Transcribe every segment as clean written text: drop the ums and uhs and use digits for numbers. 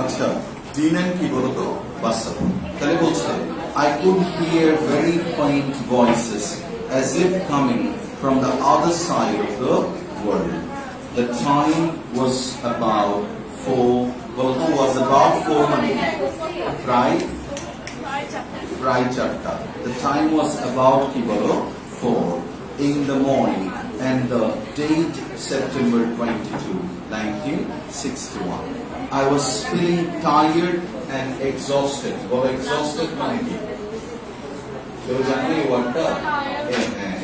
আচ্ছা দিন এন্ড কি বলতো বাস্তব তাহলে বলছে I could hear very faint voices as if coming from the other side of the world. The time was about 4 বলতো was about 4 মানে প্রায় 4টা. The time was about কি বলো 4 in the morning and the date September 22, 1961. I was feeling tired and exhausted. Well, exhausted মানে কি? কেউ জানে এই ওয়ার্ডটা?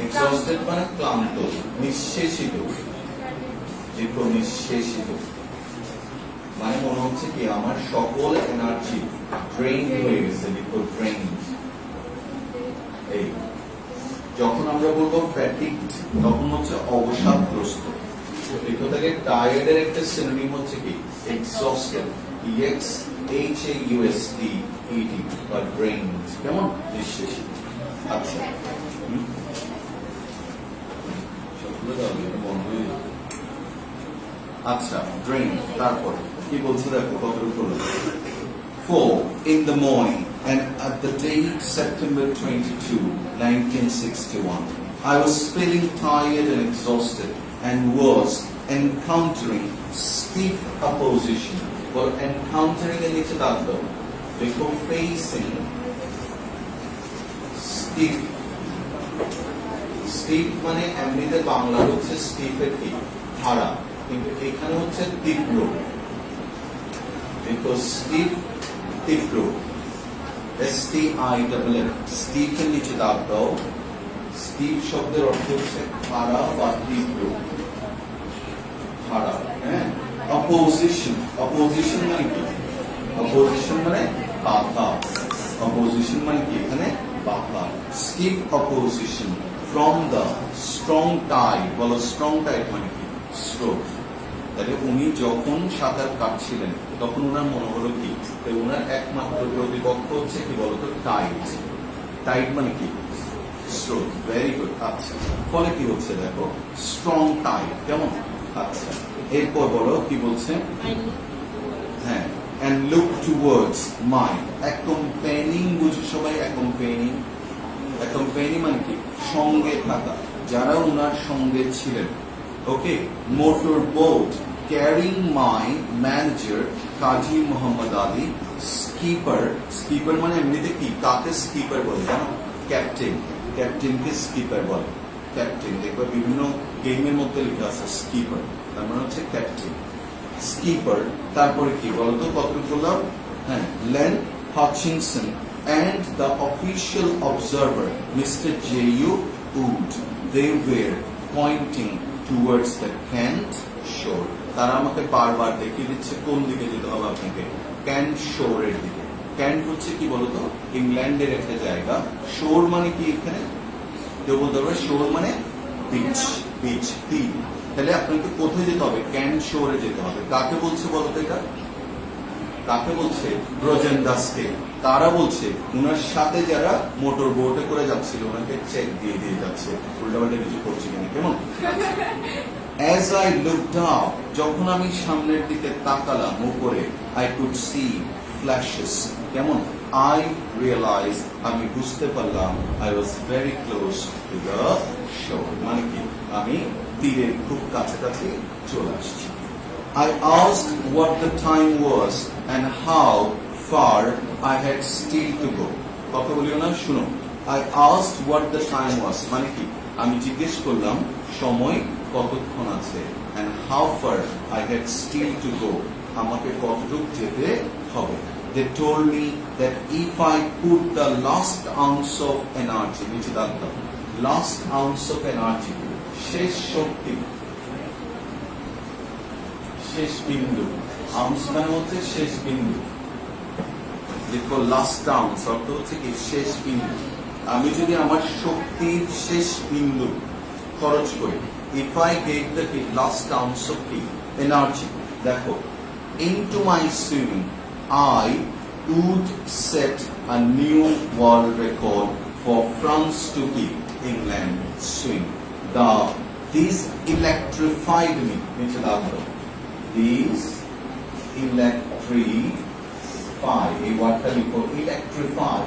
exhausted মানে ক্লান্ত, নিঃশেষিত। যেটা নিঃশেষিত মানে মনে হচ্ছে কি আমার সকল এনার্জি ড্রেইন হয়ে গেছে, লিখো ড্রেইন। এই যখন আমরা বলবো ফ্যাটিগড তখন হচ্ছে অবসাদগ্রস্ত। লিখো থাকে টায়ার্ডের একটা সিনোনিম হচ্ছে কি এক্সস্টেড, EXHAUSTED বা ড্রেইন, কেমন নিঃশেষিত। আচ্ছা আচ্ছা ড্রেইন তারপর কি বলছে দেখো কতটুকু হলো 4 in the morning and at the date September 22, 1961. I was feeling tired and exhausted and was encountering stiff opposition. Well, encountering এর নিচে দাগ দাও, দেখো facing stiff. stiff মানে এমনিতে বাংলা হচ্ছে stiff এর কি হারা, কিন্তু এখানে হচ্ছে তীব্র। দেখো stiff তীব্র, STIFF, স্টিফ এর নিচে দাগ দাও। স্টিফ শব্দের অর্থ হচ্ছে খাড়া বা তীব্র, খাড়া। হ্যাঁ, অপোজিশন, অপোজিশন মানে কি? অপোজিশন মানে বাধা, অপোজিশন মানে কি এখানে বাধা। Stiff opposition from the strong tide, বলো স্ট্রং টাইড মানে কি স্ট্রোক। তাহলে উনি যখন সাঁতার কাটছিলেন তখন ওনার মনে হলো কি ওনার একমাত্র প্রতিপক্ষ হচ্ছে কি বলতো টাইড। টাইড মানে কি স্ট্রোক। Very good. আচ্ছা ফলে কি হচ্ছে দেখো স্ট্রং টাইড, কেমন? আচ্ছা এরপর বলো কি বলছে? হ্যাঁ, and look towards my accompanying, বুঝো সবাই accompanying? accompanying মানে কি সঙ্গে থাকা, যারা ওনার সঙ্গে ছিলেন। Okay, motor boat carrying my manager Kazi Mohammad Ali, skipper, skipper মানে এমনিতে কি কাকে স্কিপার বলে জানো? ক্যাপ্টেন, ক্যাপ্টেনকে স্কিপার বলে। ক্যাপ্টেন দেখবে বিভিন্ন গেমের মধ্যে লেখা আছে স্কিপার, তার মানে হচ্ছে ক্যাপ্টেন। স্কিপার তারপরে কি বলতো কতটুকু বললাম? হ্যাঁ, lane Hutchinson and the official observer Mr. J.U. Wood, they were pointing towards the Kent shore. তারা আমাকে বারবার দেখিয়ে দিচ্ছে কোন দিকে যেতে হবে আপনাকে, ক্যান্ট শোরের দিকে। ক্যান্ট হচ্ছে কি বলতো ইংল্যান্ডের একটা জায়গা। শোর মানে কি এখানে কেউ বলতে পারবে? শোর মানে বিচ, বিচ দ্বীপ। তাহলে আপনাকে কোথায় যেতে হবে? ক্যান্ট শোরে যেতে হবে। কাকে বলছে বলতো এটা? কাকে বলছে? ব্রজেন্দাসকে। তারা বলছে উনার সাথে যারা মোটর বোটে করে যাচ্ছিল ওনাকে চেক দিয়ে দিয়ে যাচ্ছে, উল্টাপাল্টা কিছু করছে কিনা, কেমন? As I looked up, যখন আমি সামনের দিকে তাকালাম উপরে, I could see flashes, কেমন? I realized, আমি বুঝতে পারলাম, I was very close to the shore, মানে কি আমি তীরের খুব কাছাকাছি চলে আসছি। I asked what the time was and how far I had still to go. কথা বলিও না, শুনো। I asked what the time was মানে কি আমি জিজ্ঞেস করলাম সময় কতক্ষণ আছে, and how far I had still to go, আমাকে কতটুকু যেতে হবে। They told me that if I put the last ounce of energy, নিচে দাগ দাও, last ounce of energy, শেষ শক্তি, শেষ বিন্দু। আউন্স মানে হচ্ছে শেষ বিন্দু, দেখো লাস্ট আউন্স অর্থ হচ্ছে কি শেষ বিন্দু। আমি যদি আমার শক্তির শেষ বিন্দু খরচ করি, if I gave the last ounce of energy, দেখো into my swimming, I would set a new world record for France to keep England swim. This electrified me. These electrified electrify, এই ওয়ার্ডটা লিখো, electrify.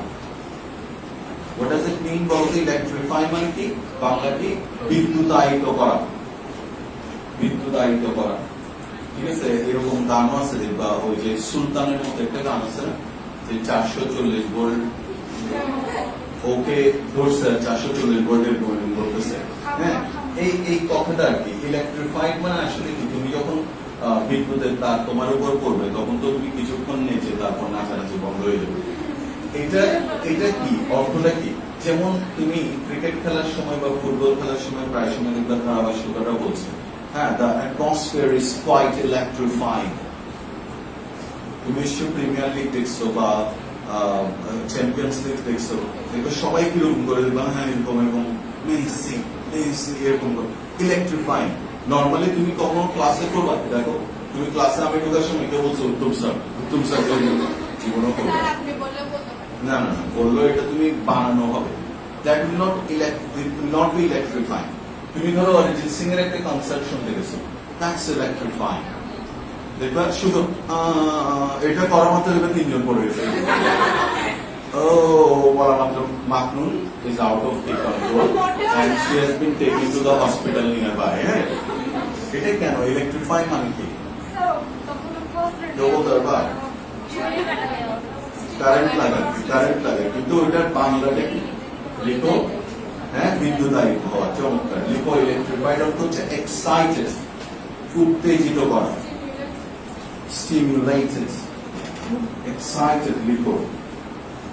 What does it mean বলতে? Electrify মানে কি? বাংলাটি বিদ্যুতায়িত করা, বিদ্যুতায়িত করা। ঠিক আছে, এরকম গানও আছে দেখবা, ওই যে সুলতানের মতো একটা গান আছে না, যে 440 ভোল্ট, ওকে ধরছে 440 ভোল্টের বলতেছে। হ্যাঁ, এই কথাটা আর কি। ইলেকট্রিফাইড মানে আসলে কি, তুমি যখন বিদ্যুতের তার তোমার উপর পড়বে তখন তো তুমি কিছুক্ষণ নেচে তারপর নাচানাচি বন্ধ হয়ে যাবে। এটা কি অর্থটা কি? যেমন তুমি ক্রিকেট খেলার সময় বা ফুটবল খেলার সময় প্রায় সময় দেখবে ধারাভাষ্যকাররা বলছে, হ্যাঁ, the atmosphere is quite electrifying. তুমি নিশ্চয়ই প্রিমিয়ার লিগ দেখছো বা চ্যাম্পিয়ন্স লিগ দেখছো, দেখবে সবাই কিরকম করে দেখবে, হ্যাঁ এরকম এরকম মেসি মেসি এরকম করে ইলেকট্রিফাইং। নর্মালি তুমি কখন ক্লাসে করবা, দেখো তুমি ক্লাসে আমি ঢোকার সময় কেউ বলছো উত্তম স্যার জীবনও করবে না, না না বললো, এটা তুমি বানানো হবে। That will not be electrifying. তুমি ধরো অরিজিৎ সিং এর একটা কনসার্ট শুনতে গেছো, দ্যাটস ইলেকট্রিফাইং। দেখবা শুধু এটা করার মাত্র দেখবে 3 জন পড়ে গেছে। ও বলা মাত্র মাকনুন is out of the control and she has been taken to the hospital nearby. হ্যাঁ, এটা কেন ইলেকট্রিফাই মানে কি? ডবল দরবার কারেন্ট লাগে, কিন্তু ওইটার বাংলাটা কি লিখো? হ্যাঁ, বিদ্যুতায়িত হওয়া। চমৎকার, লিখো ইলেকট্রিফাইড অর্থ হচ্ছে এক্সাইটেড, উত্তেজিত করা, স্টিমুলেটেড, এক্সাইটেড লিখো।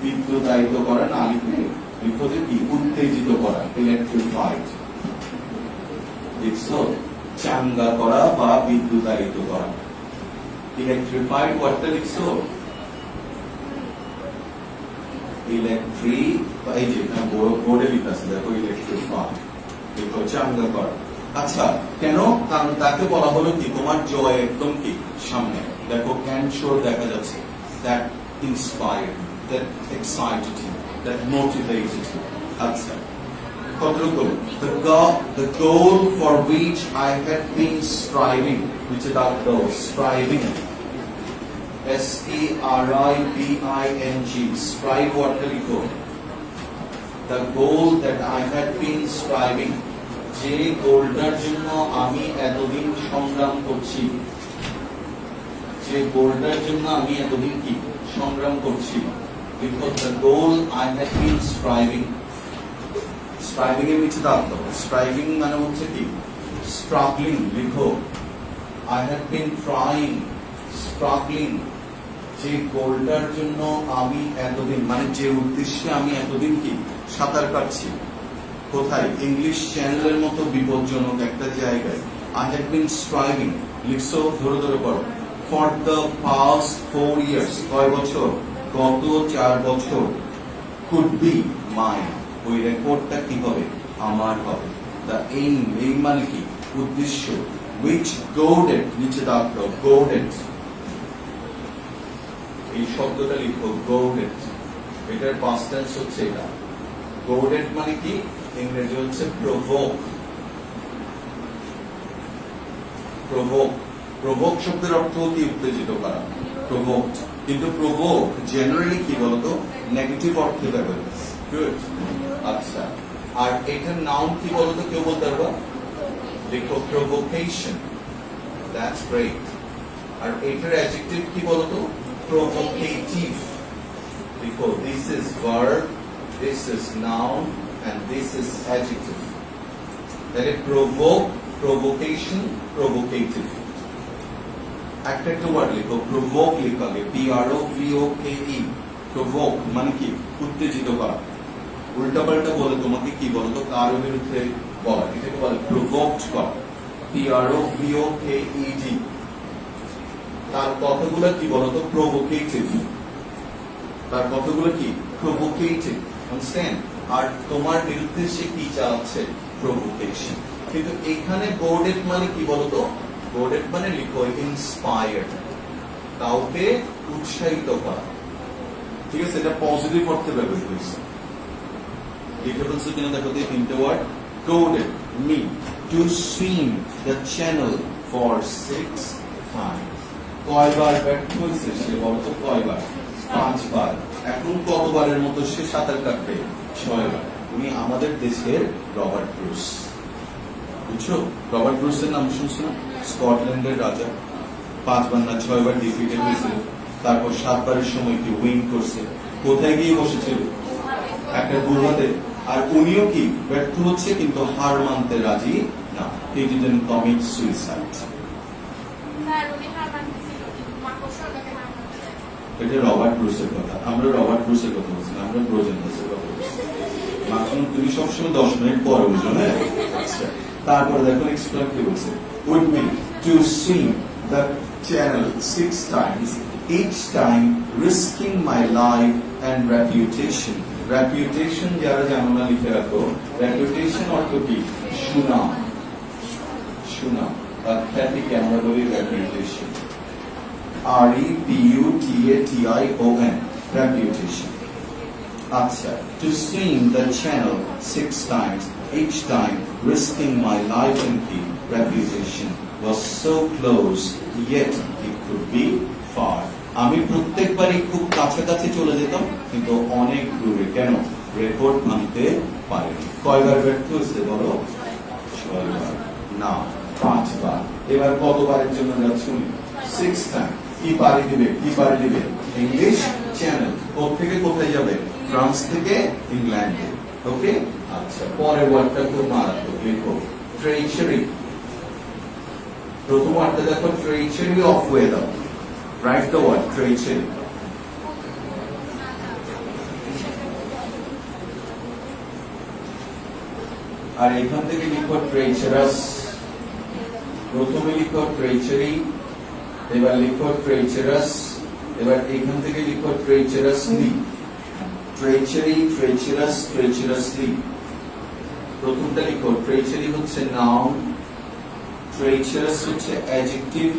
বিদ্যুতায়িত করা না লিখে লিখো যে কি? উত্তেজিত করা, ইলেকট্রিফাইড। দেখছো, চাঙ্গা করা বা বিদ্যুতায়িত করা। ইলেকট্রিফাইড ওয়ার্ডটা লিখছো, ইলেকট্রিক, এই যে বোর্ডে লিখা আছে দেখো, ইলেকট্রিফাই লিখো, চাঙ্গা করা। আচ্ছা, কেন? কারণ তাকে বলা হলো কি, তোমার জয় একদম কি সামনে। দেখো ক্যান শোর দেখা যাচ্ছে, that inspired, that excited you, that motivated you. আচ্ছা, কতটুকু? The goal for which I have been striving, which is that goal, striving, STRIVING, strive wordটা লিখো। The goal that I have been striving, যে গোলটার জন্য আমি এতদিন সংগ্রাম করছি, যে গোলটার জন্য আমি এতদিন কি সংগ্রাম করছি, লিখো the goal I have been striving. Striving এর নিচে দাও, স্ট্রাইভিং মানে হচ্ছে কি স্ট্রাগলিং, লিখো I have been trying, struggling, যে গোলটার জন্য আমি এতদিন, মানে যে উদ্দেশ্যে আমি এতদিন কি সাঁতার কাটছি। কোথায়? ইংলিশ চ্যানেলের মতো বিপজ্জনক একটা জায়গায়। I have been striving লিখছো, ধরে ধরে পড়ো। For the past 4 years, কয় বছর? গত 4 বছর। Could be mine, ওই রেকর্ডটা কি হবে? আমার হবে। The aim, এই মানে কি উদ্দেশ্য। Which goaded, নিচে দাও, goaded, এই শব্দটা লিখো, goaded, এটার past tense হচ্ছে এটা। goaded মানে কি? ইংরেজি হচ্ছে provoke, provoke, provoke শব্দের অর্থ কি? উত্তেজিত করা, provoked। কিন্তু provoke জেনারেলি কি বলতো? নেগেটিভ অর্থে ব্যবহৃত। গুড। আচ্ছা, আর এটার নাউন কি বলতো? কেউ বলতে পারবা? লিখো provocation, that's great। আর এটার অ্যাডজেক্টিভ কি বলতো? provocative, লিখো this is verb, this is noun and this is adjective। তাহলে provoke, provocation, provocative। একটা একটা ওয়ার্ড লিখো, provoke লিখো আগে, PROVOKE, provoke মানে কি? উত্তেজিত করা। উল্টাপাল্টা বলে তোমাকে কি বলতো? কারো বিরুদ্ধে বলা, এটাকে বলে provoked করা, PROVOKED। তার কথাগুলো কি বলতো? provocative, তার কথাগুলো কি? provocative, understand? আর তোমার বিরুদ্ধে সে কি চাচ্ছে? provocation। কিন্তু এখানে goaded মানে কি বলতো? goaded মানে লিখো inspired, কাউকে উৎসাহিত করা। ঠিক আছে, এটা পজিটিভ অর্থে ব্যবহৃত হয়েছে। লিখে বলছো কিনা দেখো তো, তিনটে word. goaded me to swim the channel for 6 times, কয়বার ব্যর্থ হয়েছে সে বলতো কয়বার? 5 বার। এখন কতবারের মতো সে সাঁতার কাটবে? 6 বার। উনি আমাদের দেশের রবার্ট ব্রুস, বুঝছো? রবার্ট ব্রুসের নাম শুনছো না? স্কটল্যান্ডের রাজা। 5 বার না 6 বার ডিফিটেড হয়েছে, তারপর 7 বারের সময় কি উইন করছে। কোথায় গিয়ে বসেছিল? একটা গুহাতে। আর উনিও কি ব্যর্থ হচ্ছে, কিন্তু হার মানতে রাজি না। He didn't commit suicide. এটা রবার্ট ব্রুসের কথা। আমরা রবার্ট ব্রুসের কথা বলছি না, আমরা ব্রোজেন্ডাসের কথা বলছি। মাখন তুমি সবসময় 10 মিনিট পরে বুঝো না। আচ্ছা, তারপরে দেখো নেক্সট লাইন কি বলছে? With me two swim the channel 6 times, each time risking my life and reputation. Reputation যারা জানো না লিখে রাখো। reputation অর্থ কি? সুনাম। সুনাম বা খ্যাতিকে আমরা বলি reputation। REPUTATION, reputation. আচ্ছা, to swim the channel 6 times, each time risking my life and reputation was so close, yet it could be far. আমি প্রত্যেকবারই খুব কাছাকাছি চলে যেতাম, কিন্তু অনেক দূরে। কেন? রেকর্ড ভাঙতে পারিনি। কয়বার ব্যর্থ হয়েছে বলো? 6 বার না 5 বার। এবার কতবারের জন্য যাচ্ছি? 6 টাইম। কি পারি দিবে? কি পারি দিবে? English channel. কোথেকে কোথায় যাবে? ফ্রান্স থেকে ইংল্যান্ডে। ওকে, আচ্ছা, পরের ওয়ার্ডটা খুব মারাত্মক। লিখো ট্রেচারি। প্রথম ওয়ার্ডটা দেখো, treachery of weather. Right the word treachery. আর এখান থেকে লিখো ট্রেচারাস। প্রথমে লিখো ট্রেচারি, এবার লিখো ট্রেচারাস, এবার এখান থেকে লিখো ট্রেচারাসলি। ট্রেচারি, ট্রেচারাস, ট্রেচারাসলি। প্রথমটা লিখো। ট্রেচারি হচ্ছে নাউন, ট্রেচারাস হচ্ছে অ্যাডজেক্টিভ,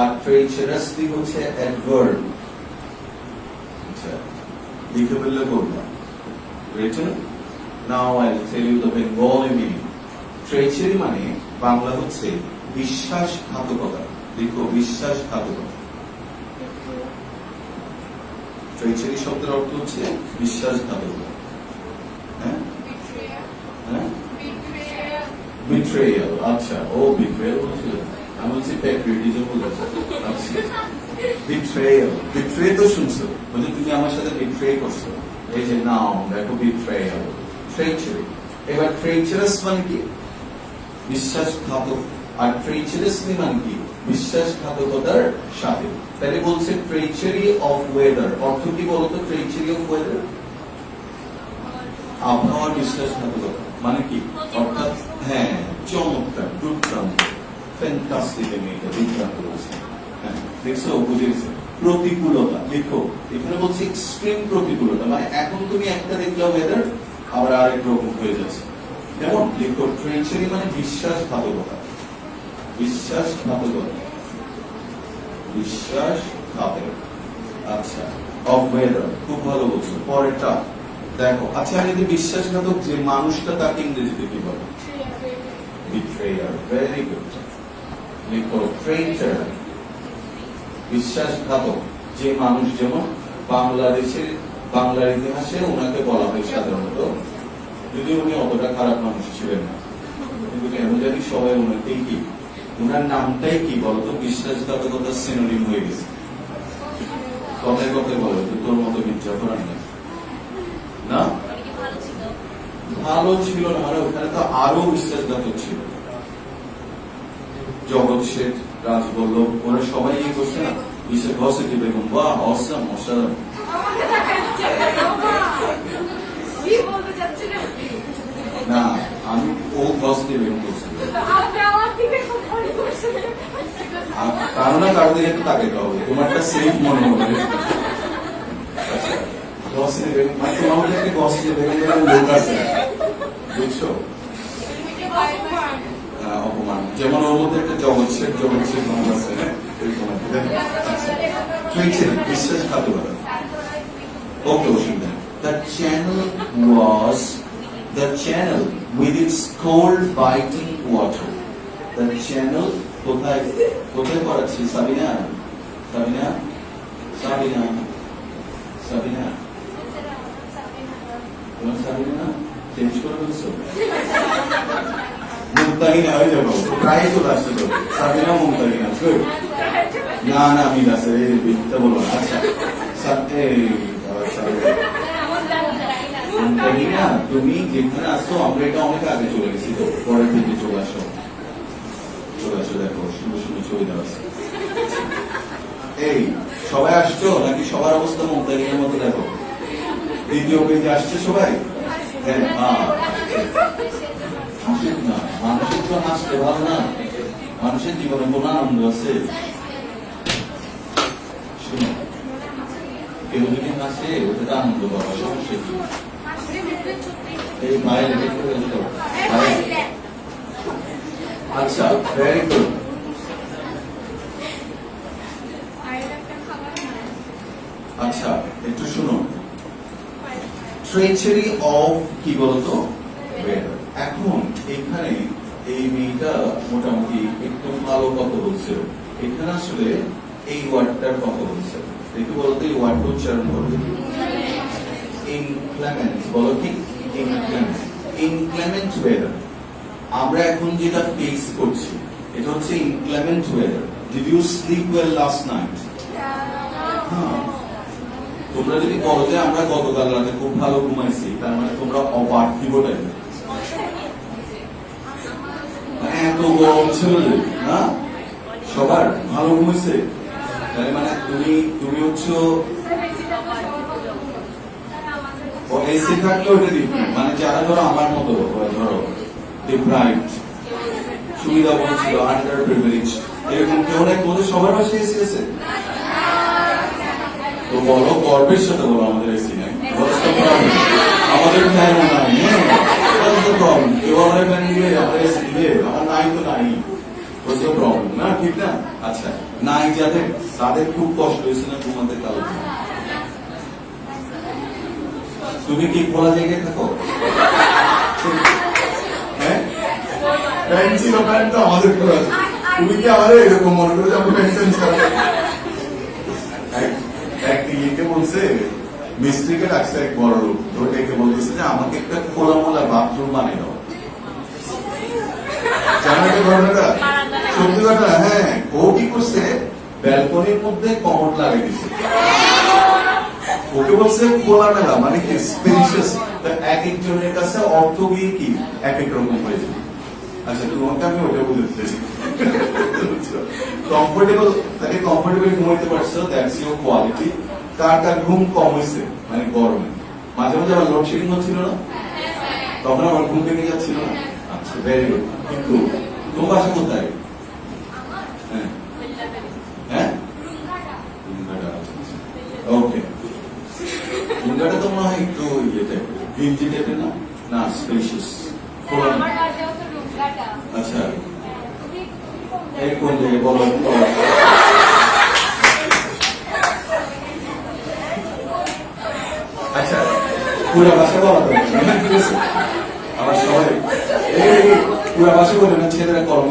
আর ট্রেচারাসলি হচ্ছে অ্যাডভার্ব। আচ্ছা, লিখে ফেললে বলবা। written? Now I'll tell you the Bengali meaning. ট্রেচারি মানে বাংলা হচ্ছে বিশ্বাসঘাতকতা। লিখো বিশ্বাসঘাতকতা। ট্রেচারি শব্দের অর্থ হচ্ছে বিশ্বাসঘাতকতা। হ্যাঁ, বিট্রেয়াল। আচ্ছা, ও বিট্রেয়াল বলছিল, আমি বলছি প্যাট্রিয়টিজম বলেছে। আচ্ছা, বিট্রেয়াল। বিট্রে তো শুনছো, বলছে তুমি আমার সাথে বিট্রে করছো। এই যে নাও দেখো, বিট্রেয়াল, ট্রেচারি। এবার ট্রেচারাস মানে কি? বিশ্বাসঘাতক। আর ট্রেচারাসলি মানে কি? বিশ্বাসঘাতকতার সাথে। তাহলে বলছে ট্রেচারি অফ ওয়েদার। অর্থ কি বলতো? ট্রেচারি অফ ওয়েদার আবহাওয়ার বিশ্বাসঘাতকতা মানে কি? অর্থাৎ হ্যাঁ, চমৎকার, দুর্দান্ত, ফ্যান্টাস্টিক। আমি এটা দুর্দান্ত বলছি। হ্যাঁ, দেখছো, বুঝে গেছে। প্রতিকূলতা। লিখো, এখানে বলছে এক্সট্রিম প্রতিকূলতা, মানে এখন তুমি একটা দেখলে ওয়েদার আবার আরেক রকম হয়ে যাচ্ছে। যেমন লিখো ট্রেচারি মানে বিশ্বাসঘাতকতা। বিশ্বাসঘাতকতা, বিশ্বাসঘাতকতা। আচ্ছা, অফ ওয়েদার খুব ভালো বলছো। পরেরটা দেখো। আচ্ছা, আমি যদি বিশ্বাসঘাতক যে মানুষটা, তাকে ইংরেজিতে কি বলে? বিট্রেয়ার। Very good. লিখো ট্রেটার, বিশ্বাসঘাতক যে মানুষ। যেমন বাংলাদেশের, বাংলার ইতিহাসে ওনাকে বলা হয় সাধারণত, যদি উনি অতটা খারাপ মানুষ ছিলেন না, কিন্তু কেন জানি সবাই ওনাকেই কি, ওনার নামটাই কি বলতো? বিশ্বাসঘাতকতার সিনোনিম হয়ে গেছে। কথায় কথায় বলে যে তোর মতো মির্জাফর নেই না, ভালো ছিল না, মানে ওখানে তো আরো বিশ্বাসঘাতক ছিল। জগৎ শেঠ, রাজবল্লভ, ওরা সবাই এই করছে না বিশ্বাস ঘসেটি বেগম। বাহ, অসাম, অসাধারণ। না, আমি ও ঘসেটি বেগম করছি। কারো না কারো দিকে একটু তাকাইতে হবে, তোমারটা সেফ মনে হবে। ঘসেটি বেগম মানে তোমার মধ্যে একটা ঘসেটি বেগম লোক আছে, বুঝছো? অপমান। যেমন ওর মধ্যে একটা জগৎ শেঠ নাম আছে, বিশ্বাসঘাতকতা। ওকে, অসুবিধা। The channel with its cold biting water. The channel কোথায় কোথায় পড়াচ্ছি সাবিনা? সাবিনা সাবিনা সাবিনা তোমার সাবিনা চেঞ্জ করে বলছো মুমতাহিনা হয়ে যাবো প্রায় চলে আসছে তো সাবিনা মুমতাহিনা গুড না না আমি আছে এই বিদ্যা বলো আচ্ছা মুমতাহিনা তুমি যেখানে আসছো আমরা এটা অনেক আগে চলে গেছি তো পরের দিকে চলে আসো দেখো সুন্দর সুন্দর ছবি দেওয়া আছে এই সবাই আসছো নাকি সবার অবস্থা মুমতাহিনার মতো দেখো দ্বিতীয় পেজে আসছে সবাই হ্যাঁ হাসুক না মানুষের তো হাসতে ভালো না মানুষের জীবনে কোনো আনন্দ আছে শুনো কেউ যদি হাসে ওটা আনন্দ পাওয়া সমস্যা কি এই মায়ের আচ্ছা ভেরি গুড আচ্ছা একটু শুনুন ট্রেচারি অফ কি বলতো এখন এখানে এই মেয়েটা মোটামুটি একটু ভালো কথা বলছে এখানে আসলে এই ওয়ার্ডটার কথা বলছে একটু বলতো এই ওয়ার্ডটা উচ্চারণ করবে ইনক্লেমেন্ট বলো কি ইনক্লেমেন্ট ওয়েদার আমরা এখন যেটা ফেস করছি এটা হচ্ছে inclement weather did you sleep well last night তোমরা যদি বলো যে আমরা গতকাল রাতে খুব ভালো ঘুমাইছি তার মানে তোমরা অপার্থিব টাইপের এত গরম ছিল না সবার ভালো ঘুমাইছে তার মানে তুমি হচ্ছে এসি থাকলে ওটা ডিফারেন্ট মানে যারা ধরো আমার মতো ধরো ডিপ্রাইভড সুবিধা বলছিল আন্ডার প্রিভিলেজ এরকম কেউ না তোমাদের সবার পাশে এসি আছে তো বলো গর্বের সাথে বলো আমাদের এসি নাই আমাদের ফ্যান নাই প্রবলেম কেউ আমাদের ফ্যান দিবে আমাদের এসি দিবে আমার নাই তো নাই প্রবলেম না ঠিক না আচ্ছা নাই যাদের তাদের খুব কষ্ট হয়েছে না তোমাদের কারো তুমি কি খোলা জায়গায় থাকো হ্যাঁ প্যান্ট ছিল প্যান্ট তো আমাদের খোলা তুমি কি আমাদের এরকম মনে করে যে আমরা প্যান্ট চেঞ্জ করা একদিকে বলছে মিস্ত্রিকে ডাকছে এক বড় লোক ডেকে বলতেছে যে আমাকে একটা খোলামোলা বাথরুম বানিয়ে দাও জানো তো ঘটনাটা সত্যি কথা হ্যাঁ ও কি করছে ব্যালকনির মধ্যে কমোড লাগিয়ে দিচ্ছে ওকে বলছে খোলা মেলা মানে কি স্পেশিয়াস এক একজনের কাছে অর্থ গিয়ে কি এক এক রকম হয়ে যাবে আচ্ছা তোমাকে আমি ওটা বলতে চাইছি কমফোর্টেবল তাকে কমফোর্টেবল ঘুমাইতে পারছো দ্যাটস ইউর কোয়ালিটি কার কার ঘুম কম হয়েছে মানে গরমে মাঝে মাঝে আবার লোডশেডিং হচ্ছিল না তখন আমার ঘুম ভেঙে যাচ্ছিল না আচ্ছা ভেরি গুড কিন্তু তোমার বাসা কোথায় হ্যাঁ হ্যাঁ ওকে রুমটা তো মনে হয় একটু ইয়েতে গিঞ্জি টাইপের না না স্পেশিয়াস আচ্ছা এই কোন জায়গায় বলো আচ্ছা পুরা ভাষা বলা তো ঠিক আছে আমার সবাই এই পুরা ভাষা বলে না ছেলেরা কর্ম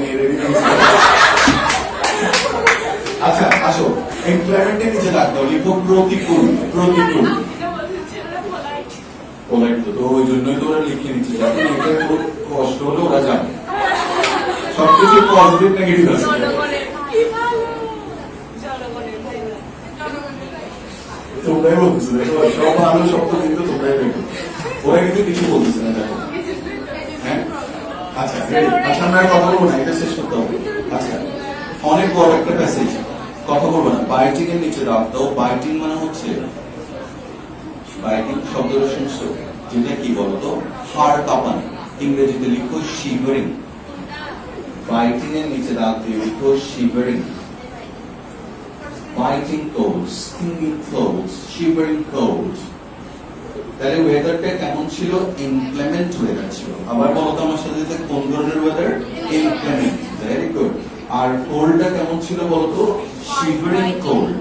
আচ্ছা আসো এমপ্লয়মেন্টের নিচে রাখতে হবে লিখো প্রতিকূল প্রতিকূল পোলাইট তো ওই জন্যই তো ওরা লিখে নিচ্ছে যাতে এটা খুব কষ্ট হলে ওরা জানে সবকিছু পজিটিভ নেগেটিভ আছে তোমরাই বলতেছো দেখো সব ভালো সব তো কিন্তু তোমরাই দেখো ওরা কিন্তু কিছু বলতেছে না দেখো হ্যাঁ আচ্ছা আচ্ছা আমরা কথা বলবো না এটা শেষ করতে হবে আচ্ছা অনেক বড় একটা প্যাসেজ কথা বলবো না বাইটিং এর নিচে রাখতে বাইটিং মানে হচ্ছে বাইটিং শব্দটা শুনছো যেটা কি বলতো হাড় কাঁপানো ইংরেজিতে লিখো শিভারিং বাইটিং এর নিচে রাখতে লিখো shivering biting cold, stinging cold, shivering cold. তাহলে ওয়েদারটা কেমন ছিল ইনক্লেমেন্ট ওয়েদার ছিল আবার বলো তো আমার সাথে কোন ধরনের ওয়েদার ইনক্লেমেন্ট ভেরি গুড আর কোল্ডটা কেমন ছিল বলো তো শিভারিং কোল্ড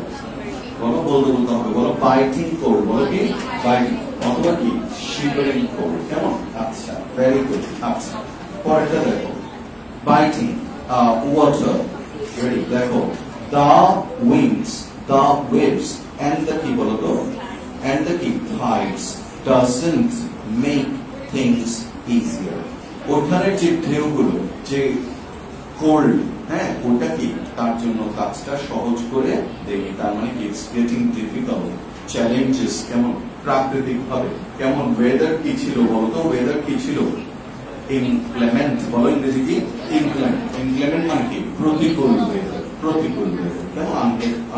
বলো বলতে হবে বলো বাইটিং কোল্ড বলো কি বাইটিং অথবা কি শিভারিং কোল্ড কেমন আচ্ছা ভেরি গুড আচ্ছা পরেরটা দেখো বাইটিং ওয়াটার রেডি দেখো the winds the waves and the কি বলো তো and the কি tides doesn't make things easier ওখানের যে ঢেউগুলো যে কোল্ড হ্যাঁ ওটা কি তার জন্য কাজটা সহজ করে দেবে তার মানে কি ইটস গেটিং ডিফিকাল্ট চ্যালেঞ্জেস কেমন প্রাকৃতিক ভাবে কেমন ওয়েদার কি ছিল বলতো ওয়েদার কি ছিল ইনক্লেমেন্ট বলো ইংরেজি কি ইনক্লেমেন্ট মানে কি প্রতিকূল ওয়েদার কেমন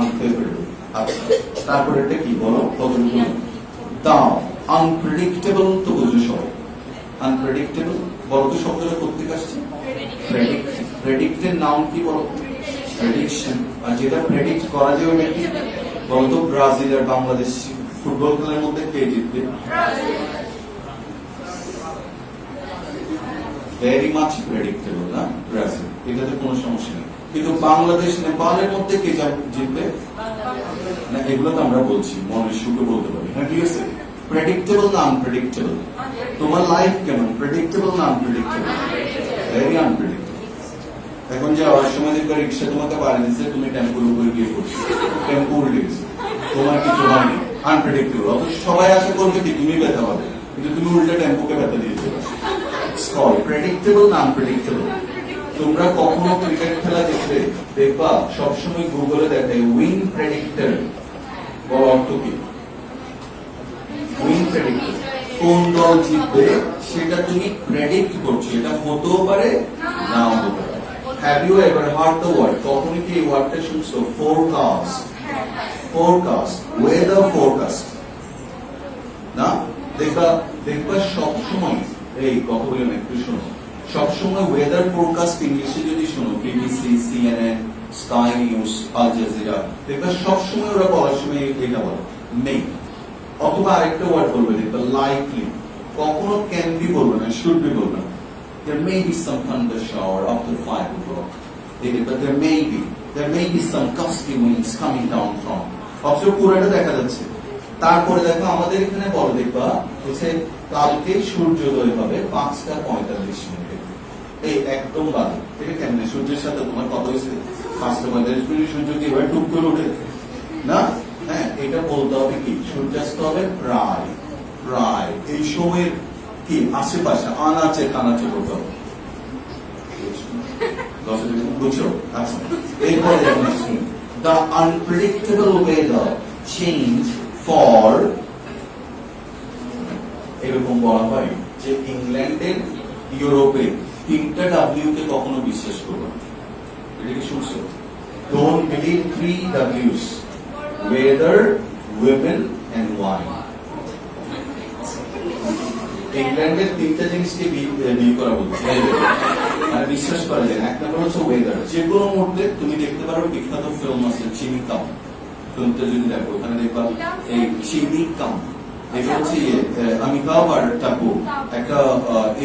আনফেভারেবল আচ্ছা তারপরে এটা কি বলো কতটুকু দাও আনপ্রেডিক্টেবল তো বুঝো সবাই আনপ্রেডিক্টেবল বলো তো শব্দটা কোথেকে আসছে প্রেডিক্টের নাম কি বলো প্রেডিকশন আর যেটা প্রেডিক্ট করা যায় ওটা কি বলতো ব্রাজিল আর বাংলাদেশ ফুটবল খেলার মধ্যে কে জিতবে ভেরি মাচ প্রেডিক্টেবল না ব্রাজিল এটাতে কোনো সমস্যা নেই কিন্তু বাংলাদেশ নেপালের মধ্যে কে জিতবে না এগুলো তো আমরা বলছি মনের সুখে বলতে পারি হ্যাঁ ঠিক আছে প্রেডিক্টেবল না আনপ্রেডিক্টেবল তোমার লাইফ কেমন প্রেডিক্টেবল না আনপ্রেডিক্টেবল ভেরি আনপ্রেডিক্টেবল এখন যে আওয়ার সময় দেখবে রিক্সা তোমাকে বাড়ি দিচ্ছে তুমি টেম্পোর উপরে গিয়ে পড়ছো টেম্পো উল্টে গেছে তোমার কিছু হয়নি আনপ্রেডিক্টেবল অথচ সবাই আশা করবে কি তুমি ব্যথা পাবে কিন্তু তুমি উল্টে টেম্পোকে ব্যথা দিয়েছো প্রেডিক্টেবল না আনপ্রেডিক্টেবল তোমরা কখনো ক্রিকেট খেলা দেখবে দেখবা সবসময় গুগলে দেখায় উইন প্রেডিক্টর বড় অর্থ কি উইন প্রেডিক্টর কোন দল জিতবে সেটা তুমি প্রেডিক্ট করছো এটা হতেও পারে নাও হতে পারে have you ever heard the word কখনো কি এই ওয়ার্ডটা শুনছো ফোরকাস্ট ওয়েদার ফোরকাস্ট না দেখবা সবসময় এই কথা বলে একটু শোনো সবসময় ওয়েদার ফোরকাস্ট ইংলিশে যদি শোনো BBC CNN Sky News Al Jazeera দেখবা সবসময় ওরা বলার সময় এটা বলে নেই অথবা আরেকটা ওয়ার্ড বলবে দেখবা লাইকলি কখনো ক্যান বি বলবে না শুড বি বলবে না there may be some thunder shower after 5 o'clock but there may be some gusty winds coming down from অথচ পুরোটা দেখা যাচ্ছে তারপরে দেখো আমাদের এখানে বলো দেখবা হচ্ছে কালকে সূর্যোদয় হবে 5:45 এই একদম বাদে ঠিক আছে কেমন সূর্যের সাথে তোমার কত হয়েছে 5:45 সূর্য কি এবার টুক করে ওঠে না হ্যাঁ এটা বলতে হবে কি সূর্যাস্ত হবে প্রায় এই সময়ের কি আশেপাশে আনাচে কানাচে বলতে হবে বুঝছো আচ্ছা এরপরে the unpredictable weather change for এরকম বলা হয় যে ইংল্যান্ডের ইউরোপে 3টা ডাব্লিউ কে কখনো বিশ্বাস করবে না এটা কি শুনছো ডোন্ট বিলিভ 3 ডাব্লিউস ওয়েদার উইমেন এন্ড ওয়াইন ইংল্যান্ডের 3টা জিনিসকে বিয়ে করা বলছে মানে বিশ্বাস করা যায় এক নম্বর হচ্ছে ওয়েদার যে কোনো মুহূর্তে তুমি দেখতে পারো বিখ্যাত ফিল্ম আছে চিনি কাম ফিল্মটা যদি দেখো ওখানে দেখবা এই চিনি কাম এটা হচ্ছে অমিতাভ আর টাপুর একটা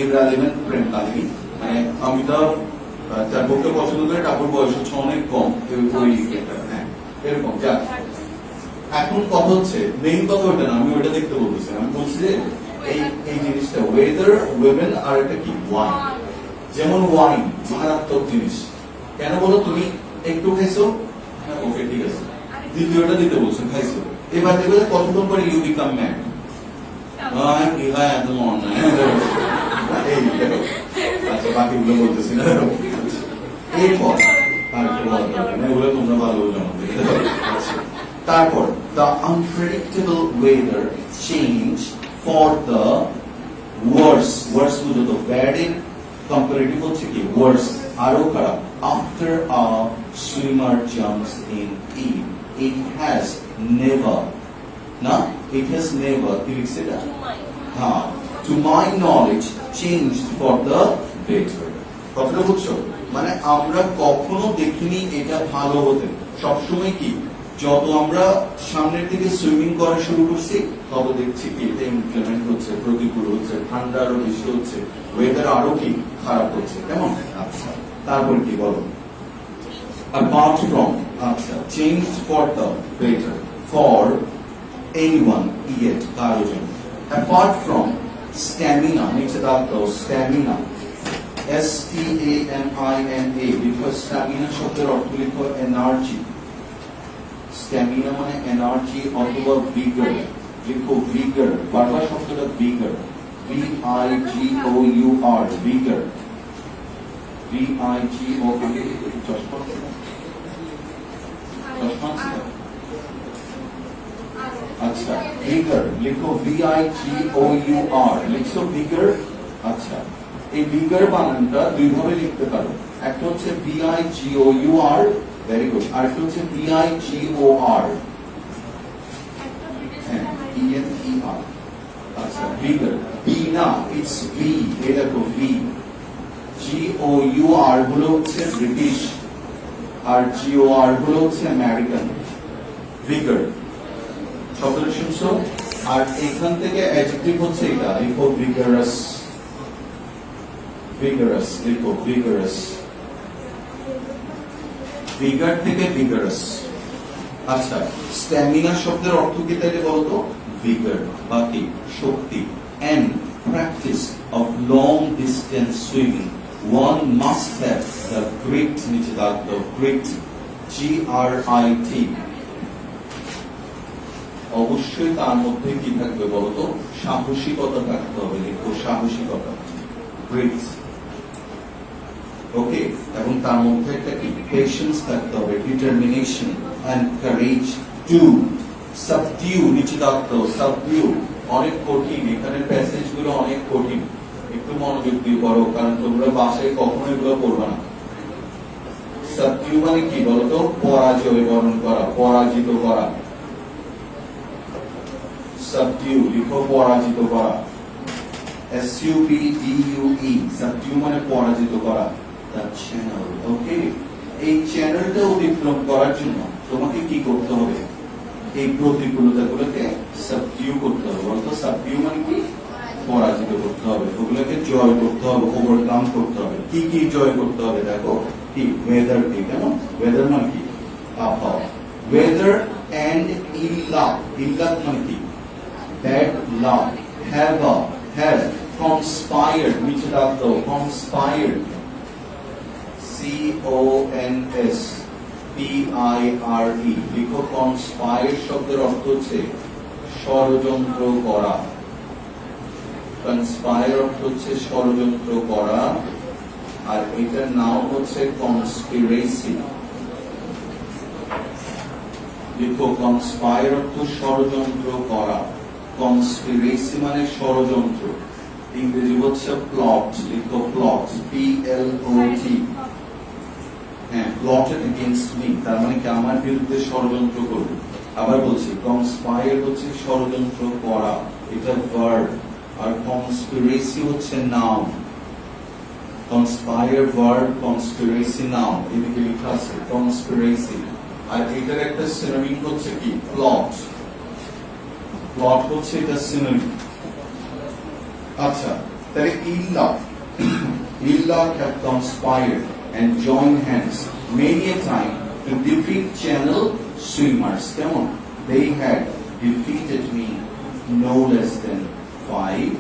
ইররেলেভেন্ট প্রেম কাহিনী মানে অমিতাভ টাপুরকে পছন্দ করে টাপুর বয়স হচ্ছে অনেক কম ওই হ্যাঁ এরকম যা এখন কথা হচ্ছে মেইন কথা ওটা না আমি ওটা দেখতে বলতেছি আমি বলছি যে এই জিনিসটা ওয়েদার উইমেন আর একটা কি ওয়াইন যেমন ওয়াইন মারাত্মক জিনিস কেন বলো তুমি একটু খাইছো ওকে ঠিক আছে দ্বিতীয়টা দিতে বলছো খাইছো এবার দেখবে কতক্ষণ পরে ইউ বিকাম ম্যাড কি হয় এত মন নাই আচ্ছা বাকিগুলো বলতেছি না এরপর এগুলো তোমরা ভালো জানো তারপর the unpredictable weather change for the worse বুঝো তো ব্যাড এর কম্পারেটিভ হচ্ছে কি worse আরো খারাপ after a swimmer jumps in it has never কি লিখছে এটা হ্যাঁ to my knowledge changed for the better কথাটা বুঝছো মানে আমরা কখনো দেখিনি এটা ভালো হতে সবসময় কি যত আমরা সামনের দিকে সুইমিং করা শুরু করছি তত দেখছি কি এটা ইনক্রিমেন্ট হচ্ছে প্রতিকূল হচ্ছে ঠান্ডা আরো বেশি হচ্ছে ওয়েদার আরো কি খারাপ হচ্ছে কেমন আচ্ছা তারপর কি বলো apart from আচ্ছা changed for the better for anyone yet কারো জন্য apart from stamina নিচে দাও stamina STAMINA because stamina শব্দের অর্থ লিখো এনার্জি স্ট্যামিনা মানে এনার্জি অথবা ভিগার। লিখো ভিগার, বারবার শব্দটা ভিগার, VIGOUR, ভিগার, VIGOR। চশমা ছিল? চশমা ছিল? আচ্ছা, ভিগার লিখো, VIGOUR, লিখছো ভিগার। আচ্ছা, এই ভিগার বানানটা দুই ভাবে লিখতে পারো, একটা হচ্ছে VIGOUR, ভেরি গুড, আর একটা হচ্ছে VIGOR, হ্যাঁ, ENER। আচ্ছা, ভিগার, বি না, ইটস ভি, এই দেখো ভি। GOUR হলো হচ্ছে ব্রিটিশ, আর GOR হলো হচ্ছে আমেরিকান। ভিগার শব্দটা শুনছো? আর এখান থেকে অ্যাডজেক্টিভ হচ্ছে এটা, লিখো ভিগারাস, ভিগারাস লিখো, ভিগারাস, ভিগার থেকে ভিগারাস। আচ্ছা, স্ট্যামিনা শব্দের অর্থ কি তাইলে বলতো? ভিগার বা কি শক্তি। And practice of long distance swimming one must have the grit, নিচে দাগ দাও, grit, GRIT। অবশ্যই তার মধ্যে কি থাকবে বলতো? সাহসিকতা থাকতে হবে, লিখো সাহসিকতা, গ্রিট। ওকে, এবং তার মধ্যে একটা কি পেশেন্স থাকতে হবে, ডিটারমিনেশন এন্ড কারেজ টু সাবডিউ, নিচে দাগ দাও, সাবডিউ। অনেক কঠিন, এখানে প্যাসেজ গুলো অনেক কঠিন, একটু মনোযোগ দিয়ে পড়ো, কারণ তোমরা বাসায় কখনো এগুলো পড়বে না। সাবডিউ মানে কি বলতো? পরাজয় বরণ করা, পরাজিত করা। সাবডিউ লিখো, পরাজিত করা, SUBDUE, সাবডিউ মানে পরাজিত করা। দ্য চ্যানেল, ওকে, এই চ্যানেলটা অতিক্রম করার জন্য তোমাকে কি করতে হবে? এই প্রতিকূলতাগুলোকে সাবডিউ করতে হবে। বলতো সাবডিউ মানে কি? পরাজিত করতে হবে, ওগুলোকে জয় করতে হবে, ওভারকাম করতে হবে। কি কি জয় করতে হবে দেখো, কি ওয়েদার, কি কেন ওয়েদার মানে কি? আবহাওয়া। ওয়েদার এন্ড ইল্লাহ, ইল্লাহ মানে কি? Bad luck. have conspired, নিচে দাগ দাও, conspired, CONSPIRE, লিখো conspire শব্দের অর্থ হচ্ছে ষড়যন্ত্র করা। conspire অর্থ হচ্ছে ষড়যন্ত্র করা, আর এটার নাম হচ্ছে conspiracy। লিখো conspire অর্থ ষড়যন্ত্র করা, conspiracy মানে ষড়যন্ত্র। ইংরেজি হচ্ছে প্লট, লিখো প্লট, PLOT। হ্যাঁ, plotted against me, তার মানে কি আমার বিরুদ্ধে ষড়যন্ত্র করবে। আবার বলছি, conspire হচ্ছে ষড়যন্ত্র করা, এটা ভার্ব, আর conspiracy হচ্ছে noun. conspire verb, conspiracy noun, এদিকে লেখা আছে conspiracy। আর এটার একটা সিনোনিম হচ্ছে কি? প্লট। প্লট হচ্ছে এটা সিনোনিম। আচ্ছা, তাহলে ইল্লাহ have conspired and joined hands many a time to defeat channel swimmers. কেমন? They had defeated me no less than 5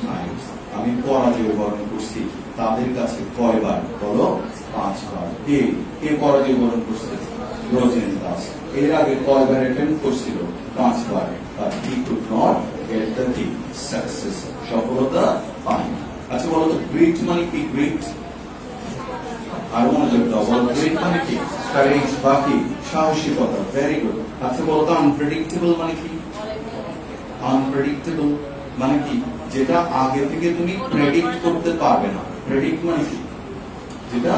times. আমি পরাজয় বরণ করছি তাদের কাছে কয়বার? বলো, 5 বার। কে পরাজয় বরণ করছে? রোজেন দাস। এর আগে কয়বার অ্যাটেম্প করছিল? 5 বার। But he could not get the success, সফলতা পায়নি। আচ্ছা বলো তো, গ্রিট মানে কি? গ্রিট আর মনোযোগ দাও, বলো গ্রিট মানে কি? কারেজ, বাকি সাহসিকতা, ভেরি গুড। আচ্ছা বলো তো, আনপ্রেডিক্টেবল মানে কি? আনপ্রেডিক্টেবল মানে কি? যেটা আগে থেকে তুমি প্রেডিক্ট করতে পারবে না। প্রেডিক্ট মানে কি? যেটা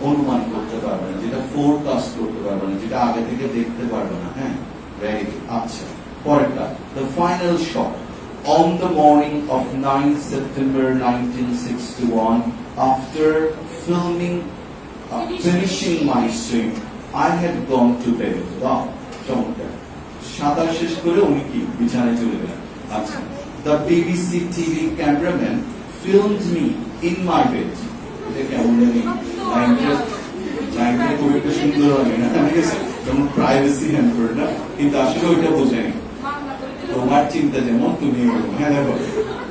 অনুমান করতে পারবে না, যেটা ফোরকাস্ট করতে পারবে না, যেটা আগে থেকে দেখতে পারবে না। হ্যাঁ, ভেরি গুড। আচ্ছা, পরেরটা, the final shot. On the morning of 9th September 1961, after finishing my swim, I had gone to bed. Wow, চমৎকার। সাঁতার শেষ করে উনি কি বিছানায় চলে গেলেন। আচ্ছা, the BBC TV cameraman filmed me in my bed. এটা কেমন জানি লাইনটা খুব একটা সুন্দর হবে না, যেমন প্রাইভেসি হ্যান্ড করে না, কিন্তু আসলে ওইটা বোঝেনি। তোমার চিন্তা যেমন তুমি, হ্যাঁ দেখো,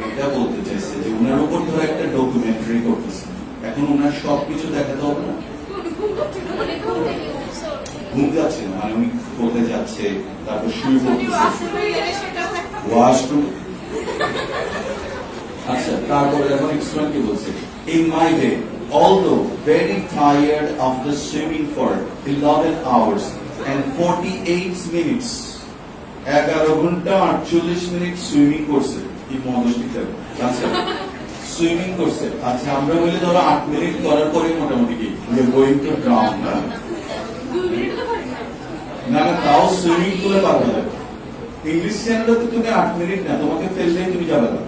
এটা বলতে চাইছে যে ওনার উপর ধরো একটা ডকুমেন্টারি করতেছে, এখন ওনার সবকিছু দেখাতে হবে না। ঘুম যাচ্ছে না, মানে উনি কোথায় যাচ্ছে, তারপর শুয়ে পড়তেছে, ওয়াশরুম। আচ্ছা, তারপরে এখন এক্সপ্লেন কি বলছে, in my day although very tired after swimming for 11 hours and 48 minutes, 11 ঘন্টা 48 মিনিট সুইমিং করছে, কি মজা। আচ্ছা, সুইমিং করছে। আচ্ছা, আমরা বলি ধরো 8 মিনিট করার পরে মোটামুটি কি গোয়িং টু ড্রাউন, না না না, তাও সুইমিং পুলে পারবে না। ইংলিশ চ্যানেলে তো তুমি 8 মিনিট না, তোমাকে ফেললে তুমি যাবে না।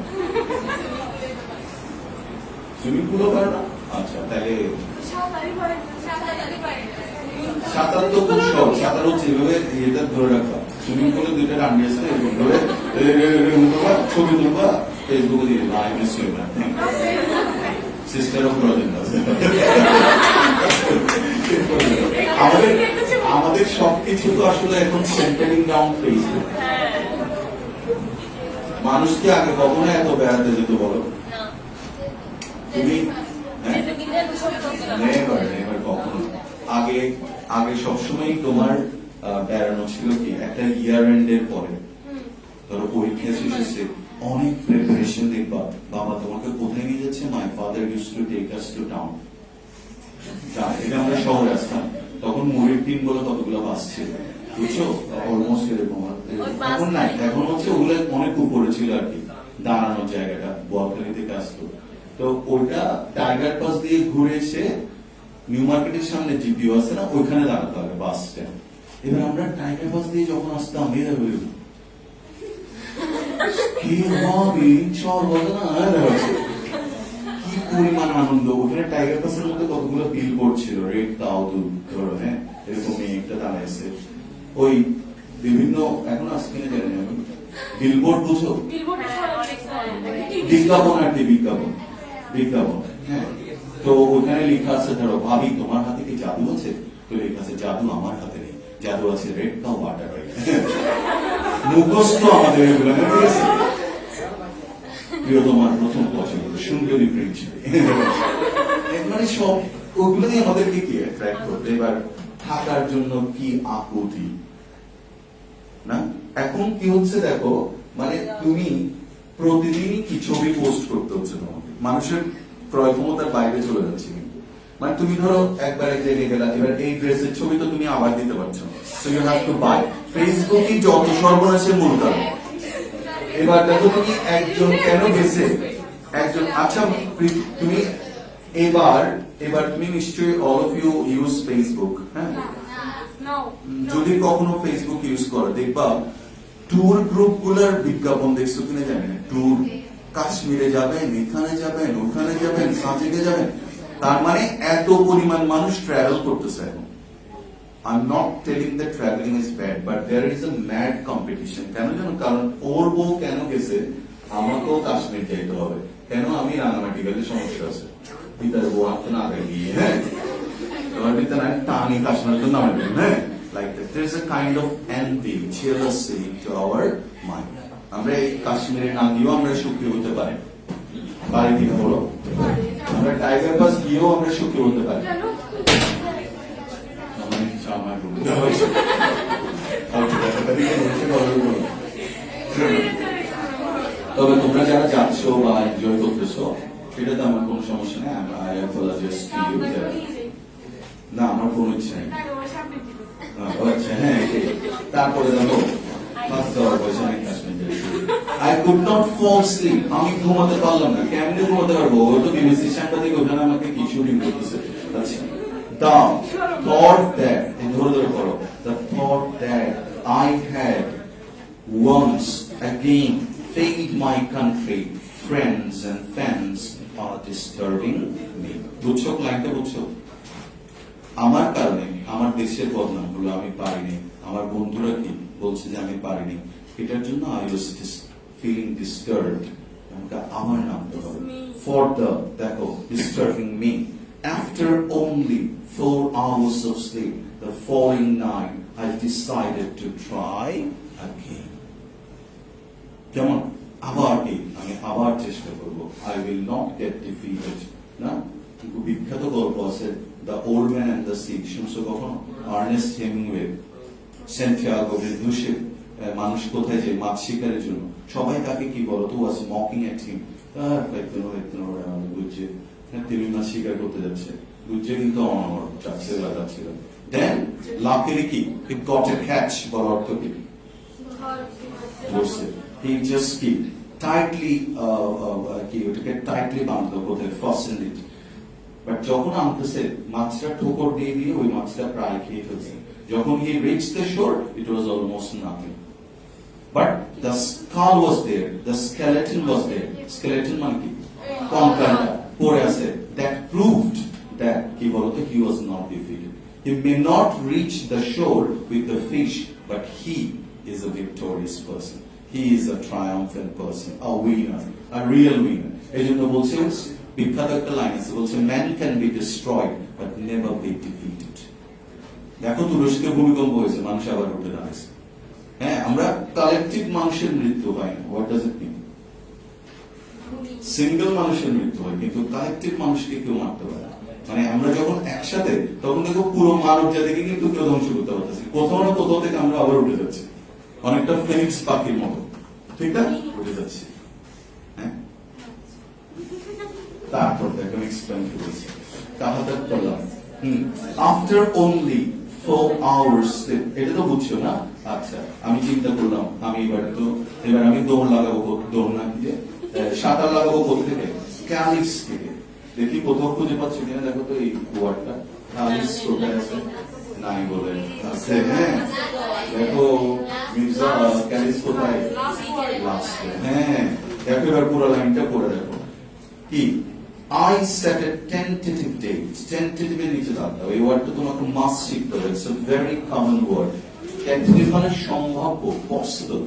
সুইমিং পুলও পারো না? আচ্ছা, তাহলে সাঁতার তো খুব সহজ, সাঁতার হচ্ছে এভাবে এটা ধরে রাখা। সুইমিং পুলে দুইটা ডান্ডি আছে, এরকম ধরে ছবি তুলবা, ফেসবুকে দিয়ে লাইভ সুইমার, সিস্টারও প্রয়োজন আছে। আমাদের সবকিছু তো আসলে এখন সেন্টারিং ডাউন ফেসবুক। মানুষকে আগে কখনো এত বেড়াতে যেত বলো তুমি? কখনো আগে আগে সবসময় তোমার বেড়ানো ছিল কি একটা ইয়ার এন্ড এর পরে, ধরো পরীক্ষা শেষ হয়েছে, অনেক প্রিপারেশন দেখবা, বাবা তোমাকে কোথায় নিয়ে যাচ্ছে, my father use to take us to town. এটা আমরা শহরে আসতাম, তখন মুড়ির টিম বলে কতগুলো বাস ছিল, বুঝছো, অলমোস্ট এরকম। এখন নাই, এখন হচ্ছে ওগুলো অনেক উপরে ছিল আর কি, দাঁড়ানোর জায়গাটা বোয়ালখালী থেকে আসতো। তো ওইটা টাইগার পাস দিয়ে ঘুরে এসে নিউ মার্কেটের সামনে জিপিও আছে না, ওইখানে দাঁড়াতে হবে বাস স্ট্যান্ড। এবার আমরা টাইগার পাস দিয়ে যখন আসতাম, কি পরিমাণ আনন্দ। ওখানে টাইগার পাসের মধ্যে কতগুলো বিল বোর্ড ছিল, রেড কাউ দুধ ধরো, হ্যাঁ, এরকম একটা দাঁড়াইছে, ওই বিভিন্ন, এখন আসছে কিনা জানি না, বিলবোর্ড বুঝো, বিজ্ঞাপন আর কি, বিজ্ঞাপন, বিজ্ঞাপন, হ্যাঁ। তো ওখানে লেখা আছে ধরো, ভাবি তোমার হাতে কি জাদু আছে? তো লেখা আছে, জাদু আমার হাতে নেই, জাদু আছে রেড কাউ ওয়াটার। মুখস্থ আমাদের এগুলো, ঠিক আছে? প্রিয় তোমার প্রথম পছন্দ সুন্দরী প্রিন্স, মানে সব ওগুলোই আমাদেরকে কি অ্যাট্রাক্ট করতে। এবার থাকার জন্য কি আকুতি না। এখন কি হচ্ছে দেখো, মানে তুমি প্রতিদিনই কি ছবি পোস্ট করতে হচ্ছে তোমাকে, মানুষের ক্রয় ক্ষমতার বাইরে চলে যাচ্ছে। কিন্তু মানে তুমি ধরো একবার এক জায়গায় গেলা, এবার এই ড্রেসের ছবি তো তুমি আবার দিতে পারছো না, so you have to buy. ফেসবুকই যত সর্বনাশের মূল কারণ। এবার দেখো তুমি একজন কেন গেছে, একজন, আচ্ছা তুমি এবার তুমি নিশ্চয়ই all of you use Facebook, হ্যাঁ, যদি কখনো ফেসবুক ইউজ করো দেখবা ট্যুর গ্রুপ গুলার বিজ্ঞাপন দেখছো কিনা জানি না, ট্যুর, কাশ্মীরে যাবেন, এখানে যাবেন, ওখানে যাবেন, সাজেকে যাবেন, তার মানে এত পরিমাণ মানুষ ট্রাভেল করতেছে এখন। I'm not telling that traveling is bad, but there is a mad competition. কেন জানো? কারণ ওর বউ কেন গেছে, আমাকেও কাশ্মীর যাইতে হবে, কেন আমি রাঙামাটি গেলে সমস্যা আছে, পিতার বউ আসতে না গিয়ে, হ্যাঁ, তোমার পিতা না টানি কাশ্মীর তো নামে, হ্যাঁ, like that. There is a kind of envy, jealousy to our mind. আমরা এই কাশ্মীরে না গিয়েও আমরা সুখী হতে পারি, বাড়ি থেকে বলো, আমরা টাইগার পাস গিয়েও আমরা সুখী হতে পারি। তবে তোমরা যারা যাচ্ছ বা এনজয় করতেছো, সেটাতে আমার কোনো সমস্যা নেই। না, আমার কোনো ইচ্ছা নেই। আচ্ছা, হ্যাঁ, তারপরে দেখো I could not fall asleep. আমি ঘুমাতে পারলাম না, কেমনে ঘুমাতে পারবো? ও তো বিবিসি চ্যানেলটা থেকে ওখানে আমাকে কি শুটিং করতেছে। আচ্ছা, the thought that, the thought that I had once again failed my country, friends and fans are disturbing me. বুঝছো লাইনটা? বুঝছো? আমার কারণে আমার দেশের বদনাম হলো, আমি পারিনি, আমার বন্ধুরা কি বলছে যে আমি পারিনি, এটার জন্য I was feeling disturbed. আমার নামটা হবে for the, দেখো, disturbing me. After only 4 hours of sleep the following night, I decided to try again. কেমন? আবার কি, আমি আবার চেষ্টা করব। I will not get defeated. না, বিখ্যাত গল্প আছে, the old man and the sea, শুনছো কখনো? আর্নেস্ট হেমিংওয়ে, সেন্টিয়াগো, বৃদ্ধুষে মানুষ কোথায় যায় মাছ শিকারের জন্য, সবাই তাকে কি বলতো, ওয়াজ মকিং এট হিম, বুঝছে তিনি মাছ শিকার করতে যাচ্ছে, বুঝছে কিন্তু অনর যাচ্ছে যাচ্ছিল। দেন লাকেরি কি, হি গট এ ক্যাচ, বল অর্থ কি? ধরছে। হি জাস্ট কি টাইটলি কি ওটাকে টাইটলি বাঁধলো কোথায়, ফাস্টেন্ড ইট। বাট যখন আনতেছে মাছটা ঠোকর দিয়ে দিয়ে ওই মাছটা প্রায় খেয়ে ফেলছে। যখন হি রিচ দ্য শোর, ইট was almost nothing. But the skull was there, the skeleton was there. Skeleton মানে কি? কঙ্কালটা পড়ে আছে। That proved that কি বলতো, he was not defeated. He may not reach the shore with the fish, but he is a victorious person. He is a triumphant person, a winner, a real winner. এই জন্য বলছে, বিখ্যাত একটা line আছে, বলছে man can be destroyed but never be defeated. দেখো তুরস্কে ভূমিকম্প হয়েছে, মানুষ আবার উঠে দাঁড়াচ্ছে। হ্যাঁ, আমরা কালেকটিভ মানুষের মৃত্যু হয় না। What does it mean? Single মানুষের মৃত্যু হয়, কিন্তু কালেকটিভ মানুষকে কেউ মারতে পারে না। মানে আমরা যখন একসাথে, তখন দেখো পুরো মানব জাতিকে কিন্তু কেউ ধ্বংস করতে পারতেছি। কোথাও না কোথাও থেকে আমরা আবার উঠে যাচ্ছি, অনেকটা ফিনিক্স পাখির মতো, ঠিক না? উঠে যাচ্ছি। হ্যাঁ, তারপর দেখো এক্সপ্লেন করেছি তাহলে করলাম আফটার অনলি 4 hours sleep, এটা তো বুঝছো না? আচ্ছা, আমি চিন্তা করলাম এবার আমি দৌড় লাগাবো, দৌড় না দিয়ে সাঁতার লাগাবো থেকে, ক্যালিক্স থেকে। দেখি কোথাও খুঁজে পাচ্ছি কিনা, দেখো তো এই ওয়ার্ডটা ক্যালিক্স কোথায় আছে, নাই বলে আছে। হ্যাঁ, দেখো মির্জা ক্যালিক্স কোথায়, লাস্টে। হ্যাঁ, দেখো এবার পুরো লাইনটা পড়ে দেখো কি, I set a tentative date. Tentative এর নিচে দাও, এই ওয়ার্ডটা তোমাকে মাস্ট শিখতে হবে। It's a very common word. Tentative মানে সম্ভাব্য, পসিবল।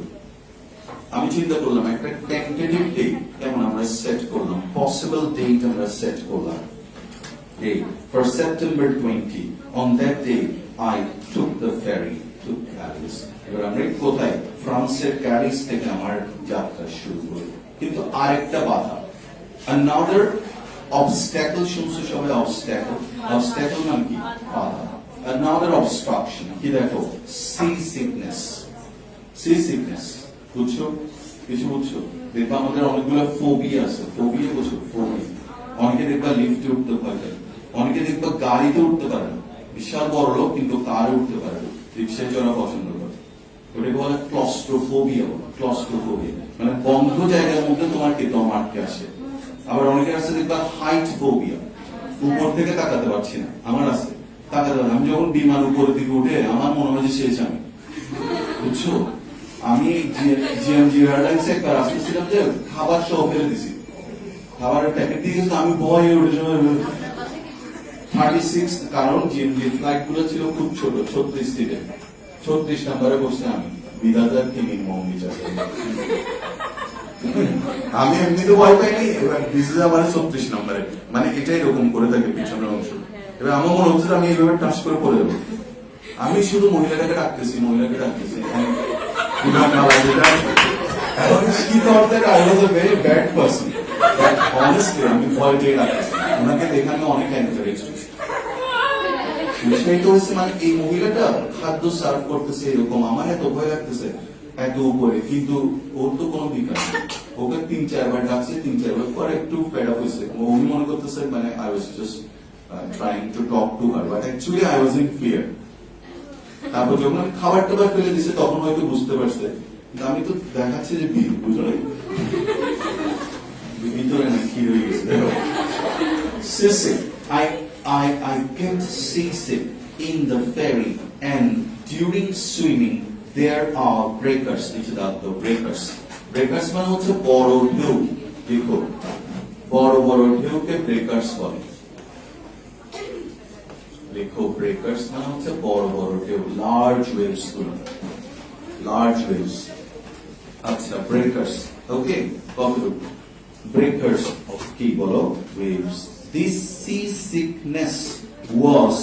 আমি চিন্তা করলাম একটা টেন্টেটিভ ডেট কেমন আমরা সেট করলাম, পসিবল ডেট আমরা সেট করলাম। Date for September 20. On that day, I took the ferry to Paris. এবার আমরা কোথায়, ফ্রান্সের প্যারিস থেকে আমার যাত্রা শুরু করি। কিন্তু আরেকটা বাধা, another obstacle, শুনছো সবাই? obstacle মানে কি? বাধা। another obstruction কি দেখো, sea sickness, বুঝছো? কিছু বুঝছো? দেখবা আমাদের অনেকগুলো ফোবিয়া আছে, ফোবিয়া বুঝছো? ফোবিয়া, অনেকে দেখবা লিফটে উঠতে পারে, অনেকে দেখবা গাড়িতে উঠতে পারে না, বিশাল বড় লোক কিন্তু কারে উঠতে পারে না, রিক্সায় চড়া পছন্দ করে, ওটাকে বলে ক্লস্ট্রোফোবিয়া। মানে বন্ধ জায়গার মধ্যে তোমার কি দম আটকে আসে। আবার অনেকের আছে দেখবা হাইট ফোবিয়া, উপর থেকে তাকাতে পারছি না, আমার আছে তাকাতে পারে। আমি যখন বিমান উপরের দিকে উঠে আমার মনে হয় যে শেষ আমি, বুঝছো? আমি জিএমজি এয়ারলাইন্সে একটা আসতেছিলাম যে খাবার সহ ফেলে দিছি, খাবারের প্যাকেট দিয়ে গেছিল, আমি ভয়ে উঠে 36, কারণ জিএমজি ফ্লাইট গুলো ছিল খুব ছোট, 36 সিটে, 36 নম্বরে বসে আমি বিধাতার কি নির্মম বিচার। আমি এমনিতে ভয় পাইনি, এবার দিছে আমার 36 নম্বরে, মানে এটা এরকম করে থাকে পিছনের অংশ। এবার আমার মনে হচ্ছে আমি এইভাবে টাচ করে পড়ে যাবো। আমি শুধু মহিলাটাকে ডাকতেছি, She thought that I was a very bad person. But honestly, আমি ভয় পেয়ে ডাকতেছি, ওনাকে দেখে আমি অনেক এনকারেজ করছি। বিষয়টা হচ্ছে মানে এই মহিলাটা খাদ্য সার্ভ করতেছে এরকম, আমার এত ভয় লাগতেছে এত উপরে, কিন্তু ওর তো কোনো বিকাশ নেই। ওকে 3-4 বার ডাকছে, 3-4 বার পরে একটু ফেড আপ হয়েছে, উনি মনে করতেছে মানে I was just trying to talk to her, but actually I was in fear. তারপর যখন আমি খাবার টাবার ফেলে দিছে তখন হয়তো বুঝতে পারছে, কিন্তু আমি তো দেখাচ্ছি যে বিল, বুঝলো না, ভিতরে না কি হয়ে গেছে। Seasick, I get seasick in the ferry, and during swimming there are breakers. নিচে দাও তো, breakers মানে হচ্ছে বড় ঢেউ। দেখো বড় ঢেউকে ব্রেকার্স বলে। লেখো ব্রেকার্স মানে হচ্ছে বড় ঢেউ, লার্জ ওয়েভস গুলো, লার্জ ওয়েভস। আচ্ছা, ব্রেকার্স, ওকে, breakers of কি বলো, waves. This seasickness was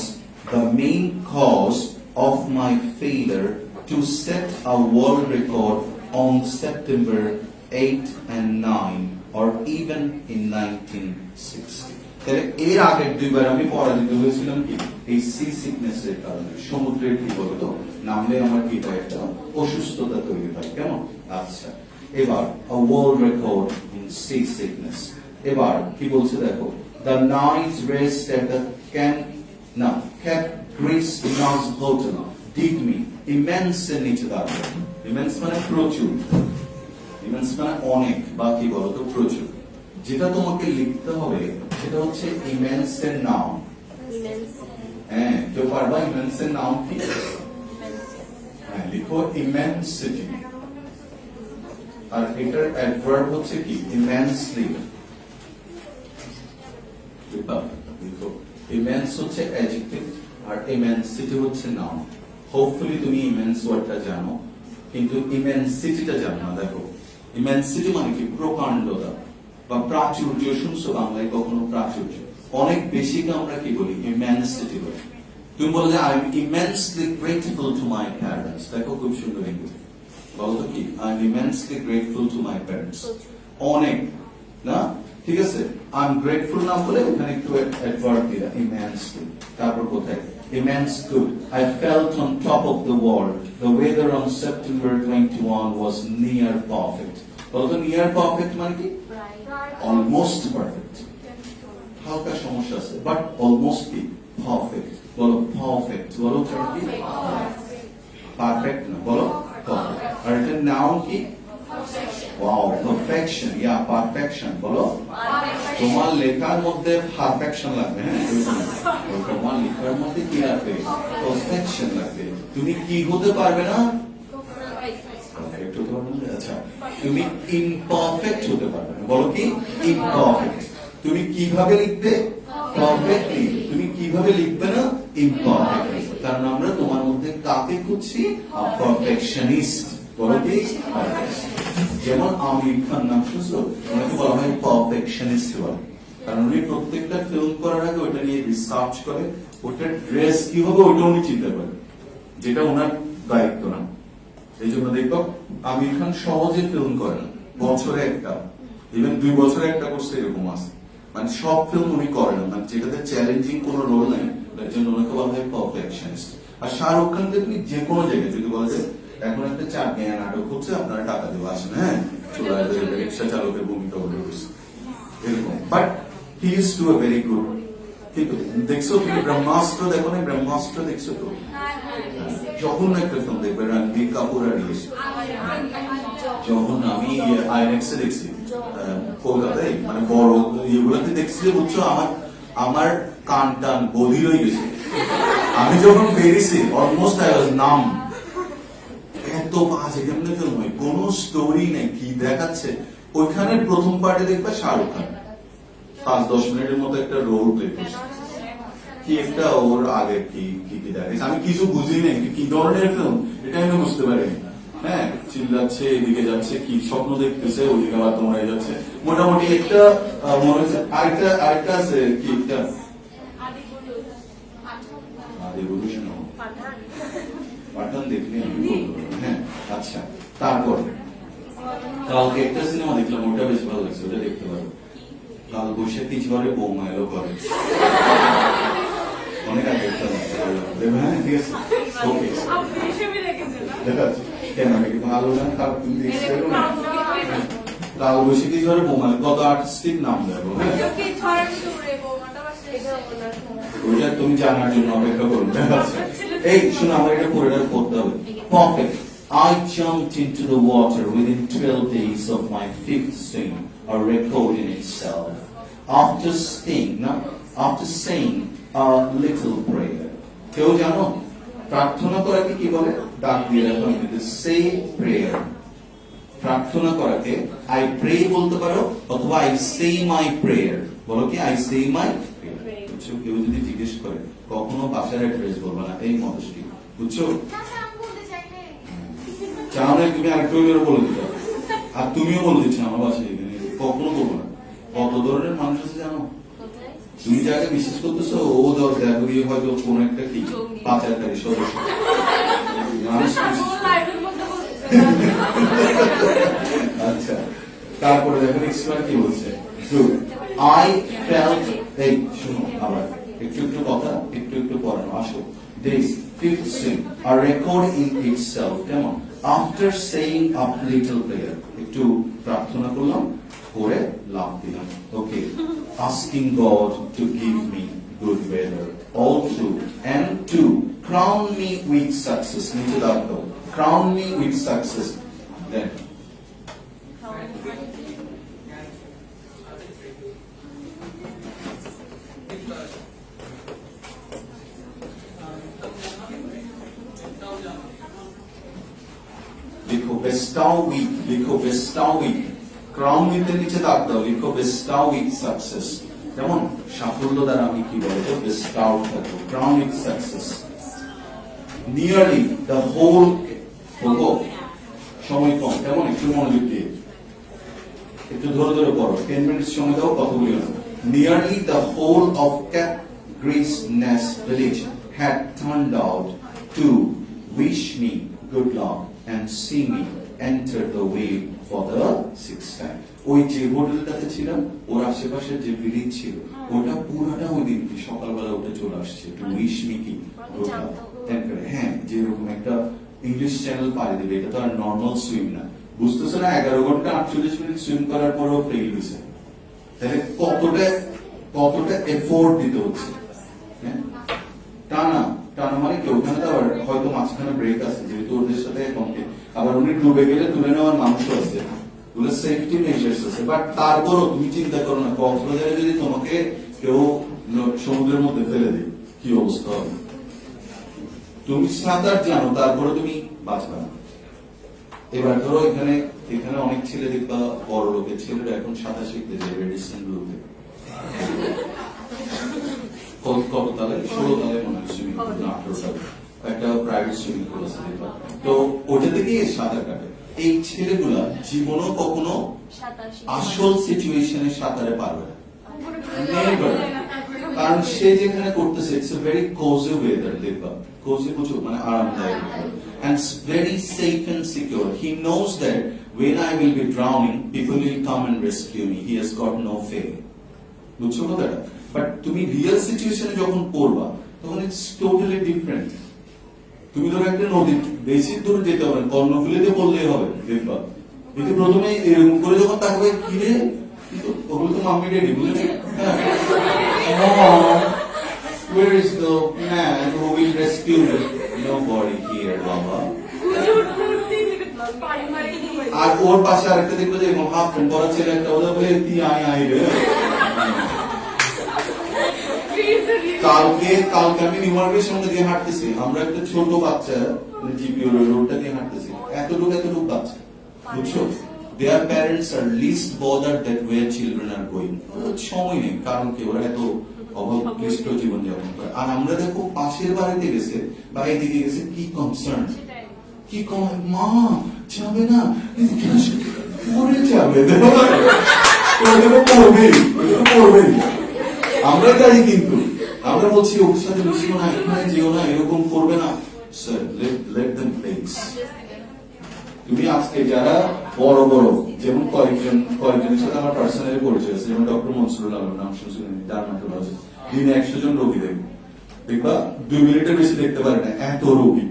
the main cause of my failure to set a world record on September 8 and 9, or even in 1960. তাহলে এর আগের দুইবার আমি পরাজিত হয়েছিলাম কি এই সি সিকনেস এর কারণে। সমুদ্রের কি বলতো নামলে আমার কি হয়, একটা অসুস্থতা তৈরি হয়, কেমন? আচ্ছা, এবার a world record in sea sickness। এবার কি বলছে দেখো, the night rest at the Cape Grace Lodge Hotel did me immense এর নিচে দাঁড়াবে। ইমেন্স মানে প্রচুর, ইমেন্স মানে অনেক বা কি বলতো প্রচুর। যেটা তোমাকে লিখতে হবে সেটা হচ্ছে ইমেন্স এর নাম। হ্যাঁ, কেউ পারবা ইমেন্স এর নাম কি? হ্যাঁ, লিখো ইমেন্সিটি। আর এটার অ্যাডভার্ব হচ্ছে কি? ইমেন্সলি। লিখো ইমেন্স হচ্ছে অ্যাডজেক্টিভ আর ইমেন্সিটি হচ্ছে নাউন। হোপফুলি তুমি ইমেন্স ওয়ার্ডটা জানো, কিন্তু ইমেন্সিটিটা জানো না। দেখো ইমেন্সিটি মানে কি? প্রকাণ্ডতা বা প্রাচুর্য। শুনছো বাংলায় কখনো প্রাচুর্য? অনেক বেশিকে আমরা কি বলি? ইমেন্সিটি বলি। তুমি বলো যে I am immensely grateful to my parents. দেখো খুব সুন্দর ইংরেজি। বলতো কি? I am immensely grateful to my parents. অনেক না, ঠিক আছে। আই এম গ্রেটফুল না বলে ওখানে একটু অ্যাডভার্ব দিলা ইমেন্সলি। তারপর কোথায়? immense good. I felt on top of the world. The weather on September 21 was near perfect. বলতো near perfect মানে কি? Almost perfect. হালকা সমস্যা আছে, বাট অলমোস্ট কি? পারফেক্ট। বলো পারফেক্ট। বলো কি? পারফেক্ট না, বলো পারফেক্ট। আর এটা নাউন কি? Wow, perfection. Yeah perfection. বলো তোমার লেখার মধ্যে পারফেকশন লাগবে। হ্যাঁ, তোমার লেখার মধ্যে কি লাগবে? পারফেকশন লাগবে। তুমি কি হতে পারবে না? পারফেক্ট হতে পারবে না। আচ্ছা, তুমি ইমপারফেক্ট হতে পারবে না। বলো কি? ইমপারফেক্ট। তুমি কিভাবে লিখবে? পারফেক্টলি। তুমি কিভাবে লিখবে না? ইমপারফেক্টলি। কারণ আমরা তোমার মধ্যে কাকে খুঁজছি? পারফেকশনিস্ট। বলো কি? যেমন আমির খান নাম শুনছো? ওনাকে বলা হয় পারফেকশনিস্ট বলে। কারণ উনি প্রত্যেকটা ফিল্ম করার আগে ওটা নিয়ে রিসার্চ করে, ওটার ড্রেস কি হবে ওটা উনি চিন্তা করেন, যেটা ওনার দায়িত্ব না। এই জন্য দেখো আমির খান সহজে ফিল্ম করে না, বছরে একটা, ইভেন 2 বছরে একটা করছে, এরকম আছে। মানে সব ফিল্ম উনি করে না, মানে যেটাতে চ্যালেঞ্জিং কোনো রোল নাই, তার জন্য ওনাকে বলা হয় পারফেকশনিস্ট। আর শাহরুখ খানকে তুমি যে কোনো জায়গায় যদি বলা যায় এখন একটা চাকরিয়া নাটক হচ্ছে, আপনারা টাকা দেওয়া আসেন, হ্যাঁ, চলে আসবে, রিক্সা চালকের ভূমিকা বলে এরকম, but he is too a very good. কিন্তু দেখছো তুমি ব্রহ্মাস্ত্র দেখো না? ব্রহ্মাস্ত্র দেখছো তো? যখন একটা ফিল্ম দেখবে রণবীর কাপুর আর যখন আমি আইনএক্সে দেখছি কলকাতায়, মানে বড় ইয়েগুলোতে দেখছি, বুঝছো, আমার কান টান বধির হয়ে গেছে। আমি যখন বেরিয়েছি অলমোস্ট আই ওয়াজ নাম। এত বাজে কেমনে ফিল্ম হয়, কোনো স্টোরি নেই, কি দেখাচ্ছে। ওইখানের প্রথম পার্টে দেখবে শাহরুখ খান 5-10 মিনিটের মতো একটা রোল প্লে করছে, কি একটা ওর আগে কি কি দেখাচ্ছে আমি কিছু বুঝি নাই, কি ধরনের ফিল্ম এটা আমি বুঝতে পারিনি। হ্যাঁ, চিল্লাচ্ছে, এদিকে যাচ্ছে, কি স্বপ্ন দেখতেছে, ওদিকে আবার তোমরা যাচ্ছে। মোটামুটি একটা মনে হচ্ছে আরেকটা আছে কি একটা পাঠান দেখলে আমি বলবো। হ্যাঁ, আচ্ছা, তারপর কালকে একটা সিনেমা দেখলাম, ওটা বেশ ভালো লাগছে, ওটা দেখতে পারো। কাল বৈশাখী ঝড়ে বৌমা এলো ঘরে, অনেক আগে। হ্যাঁ, ঠিক আছে, ওকে, দেখা যাচ্ছে। কেন নাকি ভালো না খারাপ? তুমি দেখতে না কাল বৈশাখী ঝড়ে বৌমা, কত আর্টিস্টিক নাম দেবো। ওইটা তুমি জানার জন্য অপেক্ষা করবে। এই শোনো, আমার এটা পুরোটা পড়তে হবে। Perfect. I jumped into the water within 12 days of my 5th swim, a record in itself. After saying a little prayer. কেউ জানো প্রার্থনা করাকে কি বলে? ডাক দিয়ে রাখো, say prayer। প্রার্থনা করাকে I pray বলতে পারো, অথবা I say my prayer। বলো কি? I say my prayer। বুঝছো? কেউ যদি জিজ্ঞেস করে কখনো বাসার অ্যাড্রেস বলবা না, এই মদস্টি, বুঝছো? চাও না তুমি আরেকটু বলে দিতে, আর তুমিও বলে দিচ্ছ আমার বাসায় কখনো বলবো না। কত ধরনের মানুষ আছে জানো? তুমি যাকে বিশ্বাস করতেছো ও দেখো হয়তো কোন একটা কি পাচারকারী সদস্য। আচ্ছা, তারপরে দেখো নেক্সট বার কি বলছে? I felt এই শুনো আবার একটু একটু কথা একটু একটু পড়ানো আসো this fifth sin a record in itself কেমন after saying a little prayer একটু প্রার্থনা করলাম করে লাভ দিলাম ওকে asking God to give me good weather all true and to crown me with success নিচে দাও দাও crown me with success then লিখো bestow with crown with এর নিচে দাগ দাও লিখো bestow with success যেমন সাফল্য দ্বারা আমি কি বলবো bestow থাকবো crown with success nearly the whole বলবো সময় কম কেমন একটু মনোযোগ দিয়ে একটু ধরে ধরে পড়ো 10 মিনিট সময় দাও কতগুলি হবে nearly the whole of Cap Greece Nest village had turned out to wish me good luck and see me enter the way for the sixth time. ওই যে হোটেলটাতে ছিলাম ওর আশেপাশে যে ভিলেজ ছিল ওটা পুরোটা ওই দিন সকালবেলা উঠে চলে আসছে টু উইশ মি কি হ্যাঁ যেরকম একটা ইংলিশ চ্যানেল পাড়ি দেবে এটা তো আর নর্মাল সুইম না বুঝতেছে না 11 ঘন্টা 48 মিনিট সুইম করার পরও ফেল হয়েছে তাহলে কতটা এফোর্ট দিতে হচ্ছে হ্যাঁ টানা মানে কি ওখানে তো আবার হয়তো মাঝখানে ব্রেক আছে যেহেতু ওদের সাথে আবার উনি ডুবে গেলে তুলে নেওয়ার মানুষও আছে ওগুলো সেফটি মেজার্স আছে বাট তারপরও তুমি চিন্তা করো না কক্সবাজারে যদি তোমাকে কেউ সমুদ্রের মধ্যে ফেলে দেয় কি অবস্থা হবে তুমি সাঁতার জানো তারপরে তুমি বাঁচবে না এবার ধরো এখানে অনেক ছেলে দেখবা বড় লোকের ছেলেরা এখন সাঁতার শিখতে যায় রেডিসন গ্রুপে কত তালে 16 তালে মনে হয় সুইমিং পুল না 18 তালে একটা প্রাইভেট সুইমিং পুল আছে দেখবা তো ওটা থেকে সাঁতার কাটে এই ছেলেগুলা জীবনও কখনো আসল সিচুয়েশনে সাঁতারে পারবে না কারণ সে যেখানে করতেছে it's a very cosy weather দেখবা কোজি বুঝো মানে আরামদায়ক and it's very safe and secure he knows that when I will be drowning people will come and rescue me he has got no fear বুঝছো কথাটা but তুমি real সিচুয়েশনে যখন পড়বা তখন ইটস টোটালি ডিফারেন্ট তুমি ধরো একটা নদী বেশি দূর যেতে হবে কর্ণফুলিতে বললেই হবে দেখবা কিন্তু প্রথমে এরকম করে যখন তাকাবে কি রে কিন্তু ওগুলো তো মাম্মি রেডি বুঝলি where is the man who will rescue me nobody here baba আর ওর পাশে আরেকটা দেখবে যে হাফ প্যান্ট পরা ছেলে একটা ওদের বলে তুই আই রে কালকে আমি নিউ মার্কেটের সঙ্গে দিয়ে হাঁটতেছি আমরা একটা ছোট বাচ্চা জিপিও রোডটা দিয়ে হাঁটতেছি এতটুকু বাচ্চা বুঝছো their parents are least bothered that where children are going সময় নেই কারণ কি ওরা এত অভাবক্লিষ্ট জীবন যাপন করে আর আমরা দেখো পাশের বাড়িতে গেছে বা এদিকে গেছে কি কনসার্ন কি মা যাবে না পরে যাবে পড়বে আমরা জানি কিন্তু আমরা বলছি ওর সাথে মিশিও না এখানে যেও না এরকম করবে না স্যার লেট দেম প্লেস তুমি আজকে যারা বড় যেমন কয়েকজনের সাথে আমার পার্সোনালি পরিচয় আছে যেমন ডক্টর মনসুরুল আলম নাম শুনছিলেন ডার্মাটোলজিস্ট দিনে 100 জন রোগী দেখবা 2 মিনিটের বেশি দেখতে পারে না এত রোগী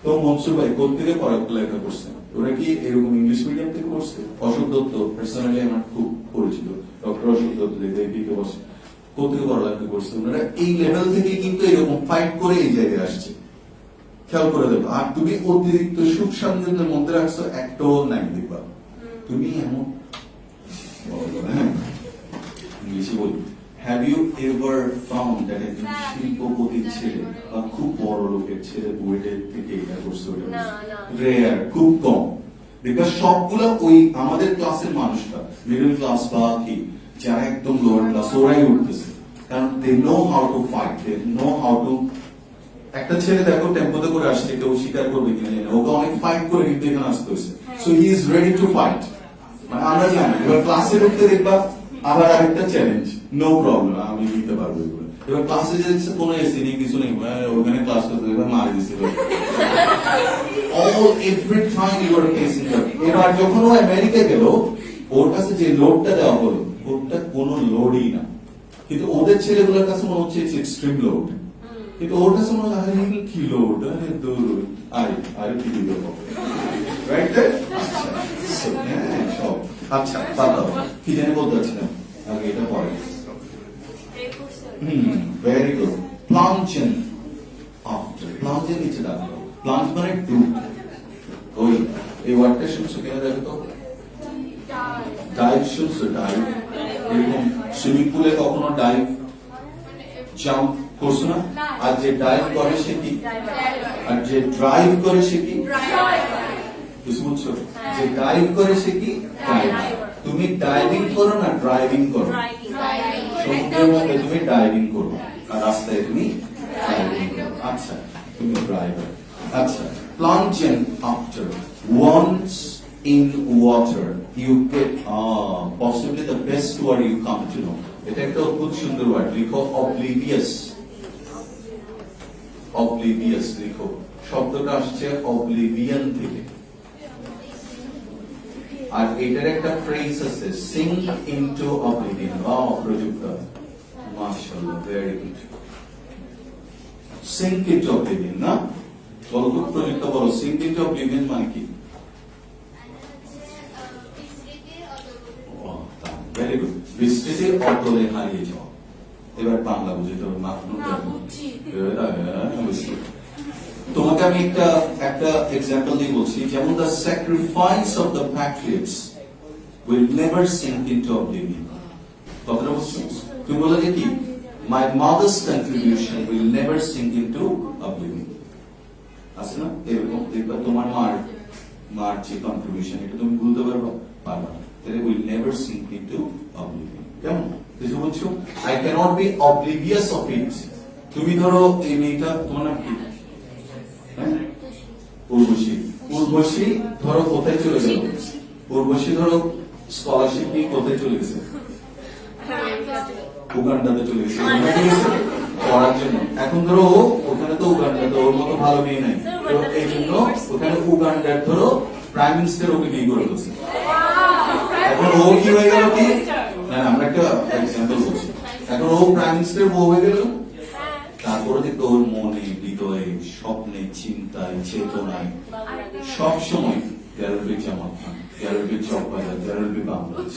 তো মনসুর ভাই কোথেকে পড়ালেখা করছেন ওরা কি এরকম ইংলিশ মিডিয়াম থেকে পড়ছে অশোক দত্ত পার্সোনালি আমার খুব পরিচিত ডক্টর অশোক দত্ত দেখে বসে কোথেকে পড়ালেখা করছে ওনারা এই লেভেল থেকে কিন্তু এরকম ফাইট করে এই জায়গায় আসছে খেয়াল করে দেবো আর তুমি অতিরিক্ত সুখ স্বাচ্ছন্দ্যের মধ্যে রাখছো একটাও নাই দেখবা তুমি এমন ইংলিশে বলি have you ever found that একজন শিল্পপতির ছেলে বা খুব বড় লোকের ছেলে বুয়েটের থেকে এটা করছে ওটা রেয়ার খুব কম দেখবা সবগুলা ওই আমাদের ক্লাসের মানুষটা মিডল ক্লাস বা কি যারা একদম লোয়ার ক্লাস ওরাই উঠতেছে কারণ they know how to fight they know how to একটা ছেলে দেখো টেম্পোতে করে আসছে কেউ স্বীকার করবে কিনা জানি ওকে অনেক ফাইট করে কিন্তু এখানে আসতে হয়েছে so he is ready to fight মানে আমরা জানি এবার ক্লাসে ঢুকতে দেখবা আবার আরেকটা চ্যালেঞ্জ নো প্রবলেম আমি দিতে পারবো এগুলো এবার ক্লাসে যে কোনো এসি নেই কিছু নেই ওখানে ক্লাস করতে এবার মারি দিচ্ছে all every time you are facing that এবার যখন ও আমেরিকা গেল ওর কাছে যে লোডটা দেওয়া হলো ওটা কোনো লোডই না কিন্তু ওদের ছেলেগুলোর কাছে মনে হচ্ছে এক্সট্রিম লোড, কিন্তু ওর কাছে মনে হয় আরে কি লোড, আরে দূর আরে কি দিব, রাইট? আচ্ছা হ্যাঁ সব আচ্ছা বাতাও কি জানি বলতে চাচ্ছিলাম আগে, এটা পরে। Very good. Plunge in after, plunge in নিচে দাঁড়ানো, প্লাঞ্জ মানে ডুব। ওই এই ওয়ার্ডটা শুনছো কেন দেখো তো? ডাইভ শুনছো? ডাইভ এরকম সুইমিং পুলে কখনো ডাইভ জাম্প করছো না? আর যে ডাইভ করে সে কি, আর যে ড্রাইভ করে সে কি? বুঝতে বুঝছো? যে ডাইভ করে সে কি? তুমি ডাইভিং করো না ড্রাইভিং করো? সমুদ্রের মধ্যে তুমি ডাইভিং করো আর রাস্তায় তুমি ড্রাইভিং করো। আচ্ছা তুমি ড্রাইভার। আচ্ছা plunging after, once in water you get possibly the best word you come to know, এটা একটা খুব সুন্দর ওয়ার্ড, লিখো oblivious, oblivious লিখো, শব্দটা আসছে oblivion থেকে। আর এটার একটা ফ্রেজ আছে sink into oblivion, প্রযুক্ত, মাশাআল্লাহ, very good. sink into oblivion না বলো তো, প্রযুক্ত বলো sink into oblivion মানে কি? ভেরি গুড, বিস্তৃতির অতলে হারিয়ে যাওয়া। এবার বাংলা বুঝতে হবে, তোমাকে আমি একটা এক্সাম্পল দিয়ে বলছি, যেমন the sacrifice of the patriots will never sink into oblivion। কথাটা বুঝছো? তুমি বলে যে কি, my mother's contribution will never sink into oblivion। আছে না এরকম, দেখবা তোমার মার যে কন্ট্রিবিউশন এটা তুমি ভুলতে পারবা না, তাহলে will never sink into oblivion। কেমন কিছু বলছো? I cannot be oblivious of it। তুমি ধরো এই মেয়েটা, তোমার নাম কি? উর্বশী ধরো কোথায় চলে গেল? উর্বশী ধরো স্কলারশিপ নিয়ে কোথায় চলে গেছে? উগান্ডাতে চলে গেছে পড়ার জন্য। এখন ধরো ওখানে তো উগান্ডাতে ওর মতো ভালো মেয়ে নাই, তো এই জন্য ওখানে উগান্ডার ধরো প্রাইম মিনিস্টার ওকে বিয়ে করে দিচ্ছে। এখন ও কি হয়ে গেল কি, না আমরা একটা এক্সাম্পল বলছি, এখন ও প্রাইম মিনিস্টার বউ হয়ে গেল, তারপরে দেখতো ওর মনে, হৃদয়ে, স্বপ্নে, চিন্তায়, চেতনায় সবসময় গ্যালারি জামাত খান, গ্যালারি চক বাজার, গ্যালারি বাংলাদেশ।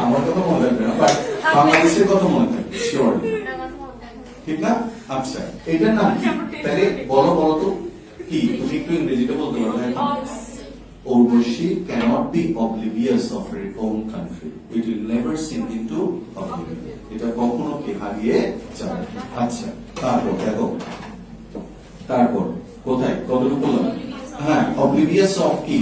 আমার কথা মনে থাকবে না, বাট বাংলাদেশের কথা মনে থাকবে শিওর, ঠিক না? আচ্ছা এটার নাম কি তাহলে বলো তো কি? তুমি একটু ইংরেজিটা বলতে পারো না? Urvashi cannot be oblivious of her own country. It will never sink into oblivion. এটা কখনো কি হারিয়ে যাবে। আচ্ছা তারপর দেখো, তারপর কোথায় কতটুকু বললাম? হ্যাঁ, oblivious of কি?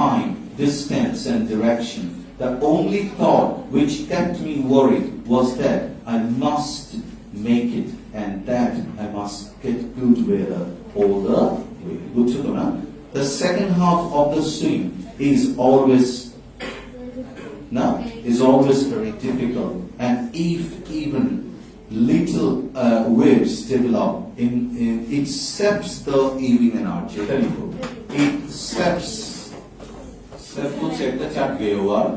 Time, distance and direction. The only thought which kept me worried was that I must make it and that I must get good weather all the way. বুঝছো তো না? The second half of the swim is always very difficult, and if even little waves develop it saps the evening energy. It saps হচ্ছে একটা চাটকে war,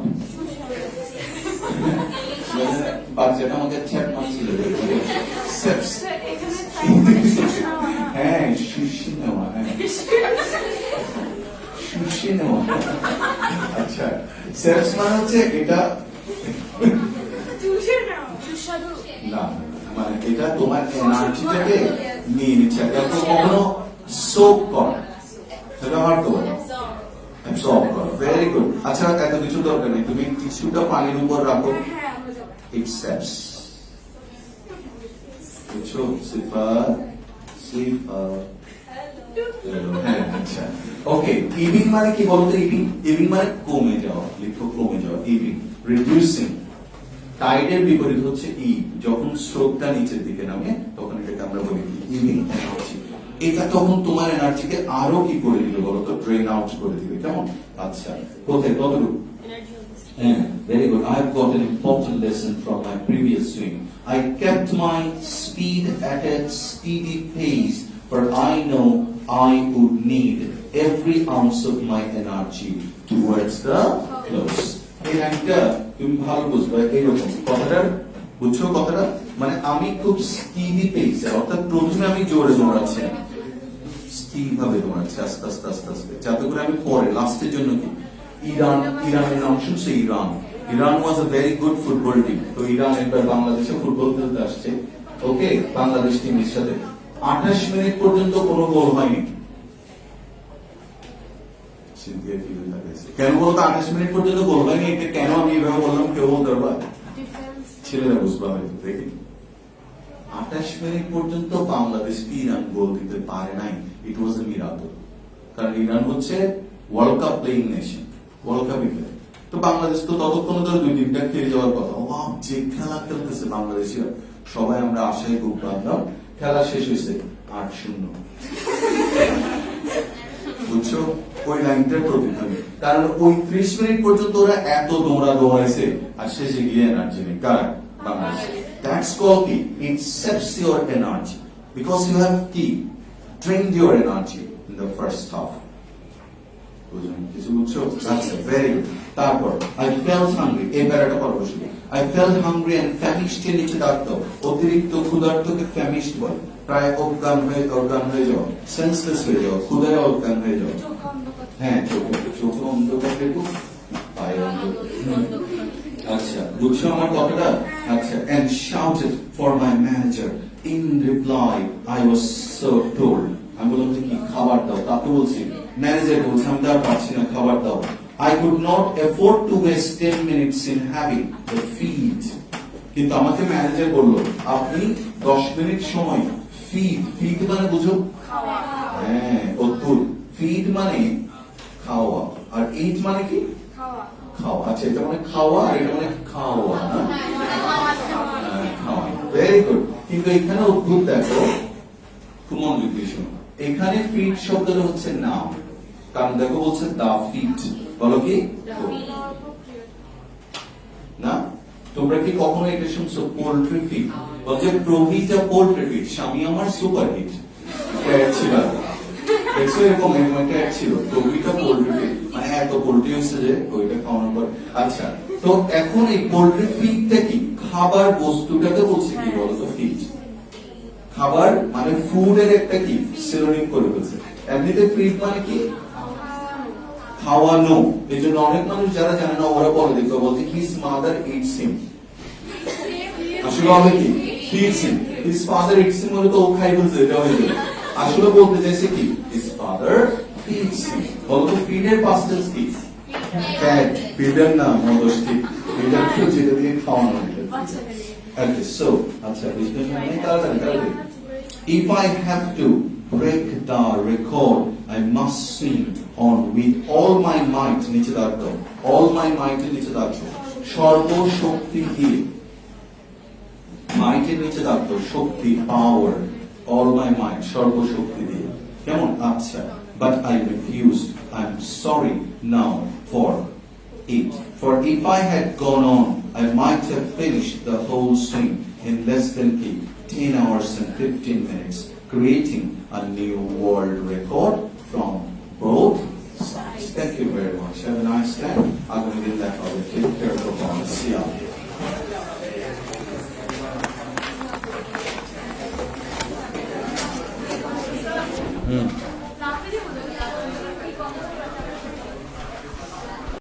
বাচ্চাটা আমাকে chat মারছিল, সেপস হ্যাঁ শুষি নেওয়া, হ্যাঁ শুষি নেওয়া। আচ্ছা সেপস মানে হচ্ছে এটা না, মানে এটা তোমার এনার্জিটাকে নিয়ে নিচ্ছে, এটা তো কখনো সোক করে, ব্যবহার করে অ্যাবসর্ব করো। Very good. আচ্ছা এত কিছু দরকার নেই, তুমি কিছুটা পানির উপর রাখো, ইট সেপস। বুঝছো? সিফার হ্যাঁ আচ্ছা ওকে। ইভিং মানে কি বলতো? ইভিং মানে কমে যাওয়া, লিখো কমে যাওয়া, ইভিং। রিডিউসিং, টাইডের বিপরীত হচ্ছে ইভ, যখন স্রোতটা নিচের দিকে নামে তখন এটাকে আমরা বলি ইভিং এনার্জি। এটা তখন তোমার এনার্জিকে আরো কি করে দিবে বলতো? ড্রেন আউট করে দিবে। কেমন? আচ্ছা কোথায় কতটুকু? Very good. I have got an important lesson from my previous swim. I kept my speed at a steady pace, for I know I would need every ounce of my energy towards the close. লাইনটা তুমি ভালো বুঝবে এইরকম কথাটা, বুঝছো কথাটা? মানে আমি খুব স্পিডি পেয়েছি, অর্থাৎ প্রথমে আমি জোরে দৌড়াচ্ছি না, স্টিল ভাবে দৌড়াচ্ছি আস্তে আস্তে আস্তে আস্তে, যাতে করে আমি পরে লাস্টের জন্য কি ইরানের নাম শুনছে? Iran was a very good football team. তো ইরান এবার বাংলাদেশে ফুটবল খেলতে আসছে, ওকে, বাংলাদেশ টিমের সাথে 28 মিনিট পর্যন্ত কোনো গোল হয়নি। কেন বলতো 28 মিনিট পর্যন্ত গোল হয়নি? এটা কেন আমি এভাবে বললাম কেউ বলতে পারবা? ছেলেরা বুঝবা হয়তো, দেখি 28 মিনিট পর্যন্ত বাংলাদেশ ইরান গোল দিতে পারে নাই। ইট ওয়াজ এ মিরাকল। কারণ ইরান হচ্ছে world cup playing nation, world কাপে খেলে। তো বাংলাদেশ তো ততক্ষণ ধরে 2-3টা খেলে যাওয়ার কথা। ওয়াও, যে খেলা খেলতেছে বাংলাদেশিরা, সবাই আমরা আশায় বুক বাঁধলাম। খেলা শেষ হয়েছে 8-0। বুঝছো ওই লাইনটার প্রতিধ্বনি? কারণ ওই 30 মিনিট পর্যন্ত ওরা এত দৌড়াইছে, আর শেষে গিয়ে এনার্জি নেই। কারা? বাংলাদেশ। That's called কি? It saps your energy because you have কি drained your energy in the first half. বুঝলেন কিছু? বুঝছো? That's very good. তারপর I felt hungry, এই প্যারাটা পড়বো শুধু। I felt hungry and famished এর নিচে দাঁড়াতো, অতিরিক্ত ক্ষুধার্তকে famished বলে, প্রায় অজ্ঞান হয়ে যাওয়া, সেন্সলেস হয়ে যাওয়া, ক্ষুধায় অজ্ঞান হয়ে যাওয়া। হ্যাঁ, চোখ অন্ধকার দেখো, পায়ে অন্ধকার। আচ্ছা, বুঝছো আমার কথাটা? আচ্ছা, and shouted for my manager. In reply, I was so told. আমি বললাম যে কি, খাবার দাও। তাকে বলছি, ম্যানেজারকে বলছি, আমি তার পাচ্ছি না, খাবার দাও। I could not afford to waste 10 minutes in having the feed. কিন্তু আমাকে ম্যানেজার বললো, আপনি 10 মিনিট সময় ফিড মানে বুঝো? হ্যাঁ, অদ্ভুত। ফিড মানে খাওয়া, আর ইট মানে কি? খাওয়া। আচ্ছা, এটা মানে খাওয়া, আর এটা মানে খাওয়া না? খাওয়া। Very good. কিন্তু এখানে অদ্ভুত, দেখো খুব মনোযোগ দিয়ে শোনো। এখানে ফিড শব্দটা হচ্ছে নাম, কারণ দেখো বলছে দা ফিট। বলো কি না? তোমরা কি কখনো এটা শুনছো? Poultry feed. বলছে প্রভিটা পোল্ট্রি ফিট, স্বামী আমার সুপার হিট। ছিল দেখছো, এরকম একটা ছিল, প্রভিটা পোল্ট্রি ফিট, মানে এত পোল্ট্রি হচ্ছে যে ওইটা খাওয়ানোর পর। আচ্ছা, তো এখন এই পোল্ট্রি ফিটটা কি? খাবার বস্তুটাকে বলছে কি বলতো? ফিট। খাবার মানে ফুডের একটা কি সিনোনিম করে ফেলছে। এমনিতে ফিট মানে কি? খাওয়ানো। এই জন্য অনেক মানুষ যারা জানে না, ওরা বলে, দেখো বলতে, হিজ মাদার ইটস হিম। আসলে হবে কি? Feeds him. His father it's him হলে তো ও খাই ফেলছে, এটা হয়ে যাবে। আসলে বলতে চাইছে কি? হিজ ফাদার ফিডস হিম। বলতো ফিডের পাস্ট টেন্স কি? ফ্যাট। ফিডের না, মদস্তি। ফিডের তো যেটা দিয়ে খাওয়ানো হয়। Okay, so, আচ্ছা, বুঝতে পারছেন? তাড়াতাড়ি। If I have to break the record, I must sing on with all my might. নিচে দাঁড়াতো, all my might এর নিচে দাঁড়াতো, সর্বশক্তি দিয়ে। মাইটের নিচে দাঁড়াতো, শক্তি, পাওয়ার, all my might, সর্বশক্তি দিয়ে। কেমন? আচ্ছা, but I refused. I'm sorry now for it. For if I had gone on, I might have finished the whole swing in less than 10 hours and 15 minutes, creating a new world record from both sides. Thank you very much. Have a nice day. I'm going to get that out. Take care of the performance. See ya.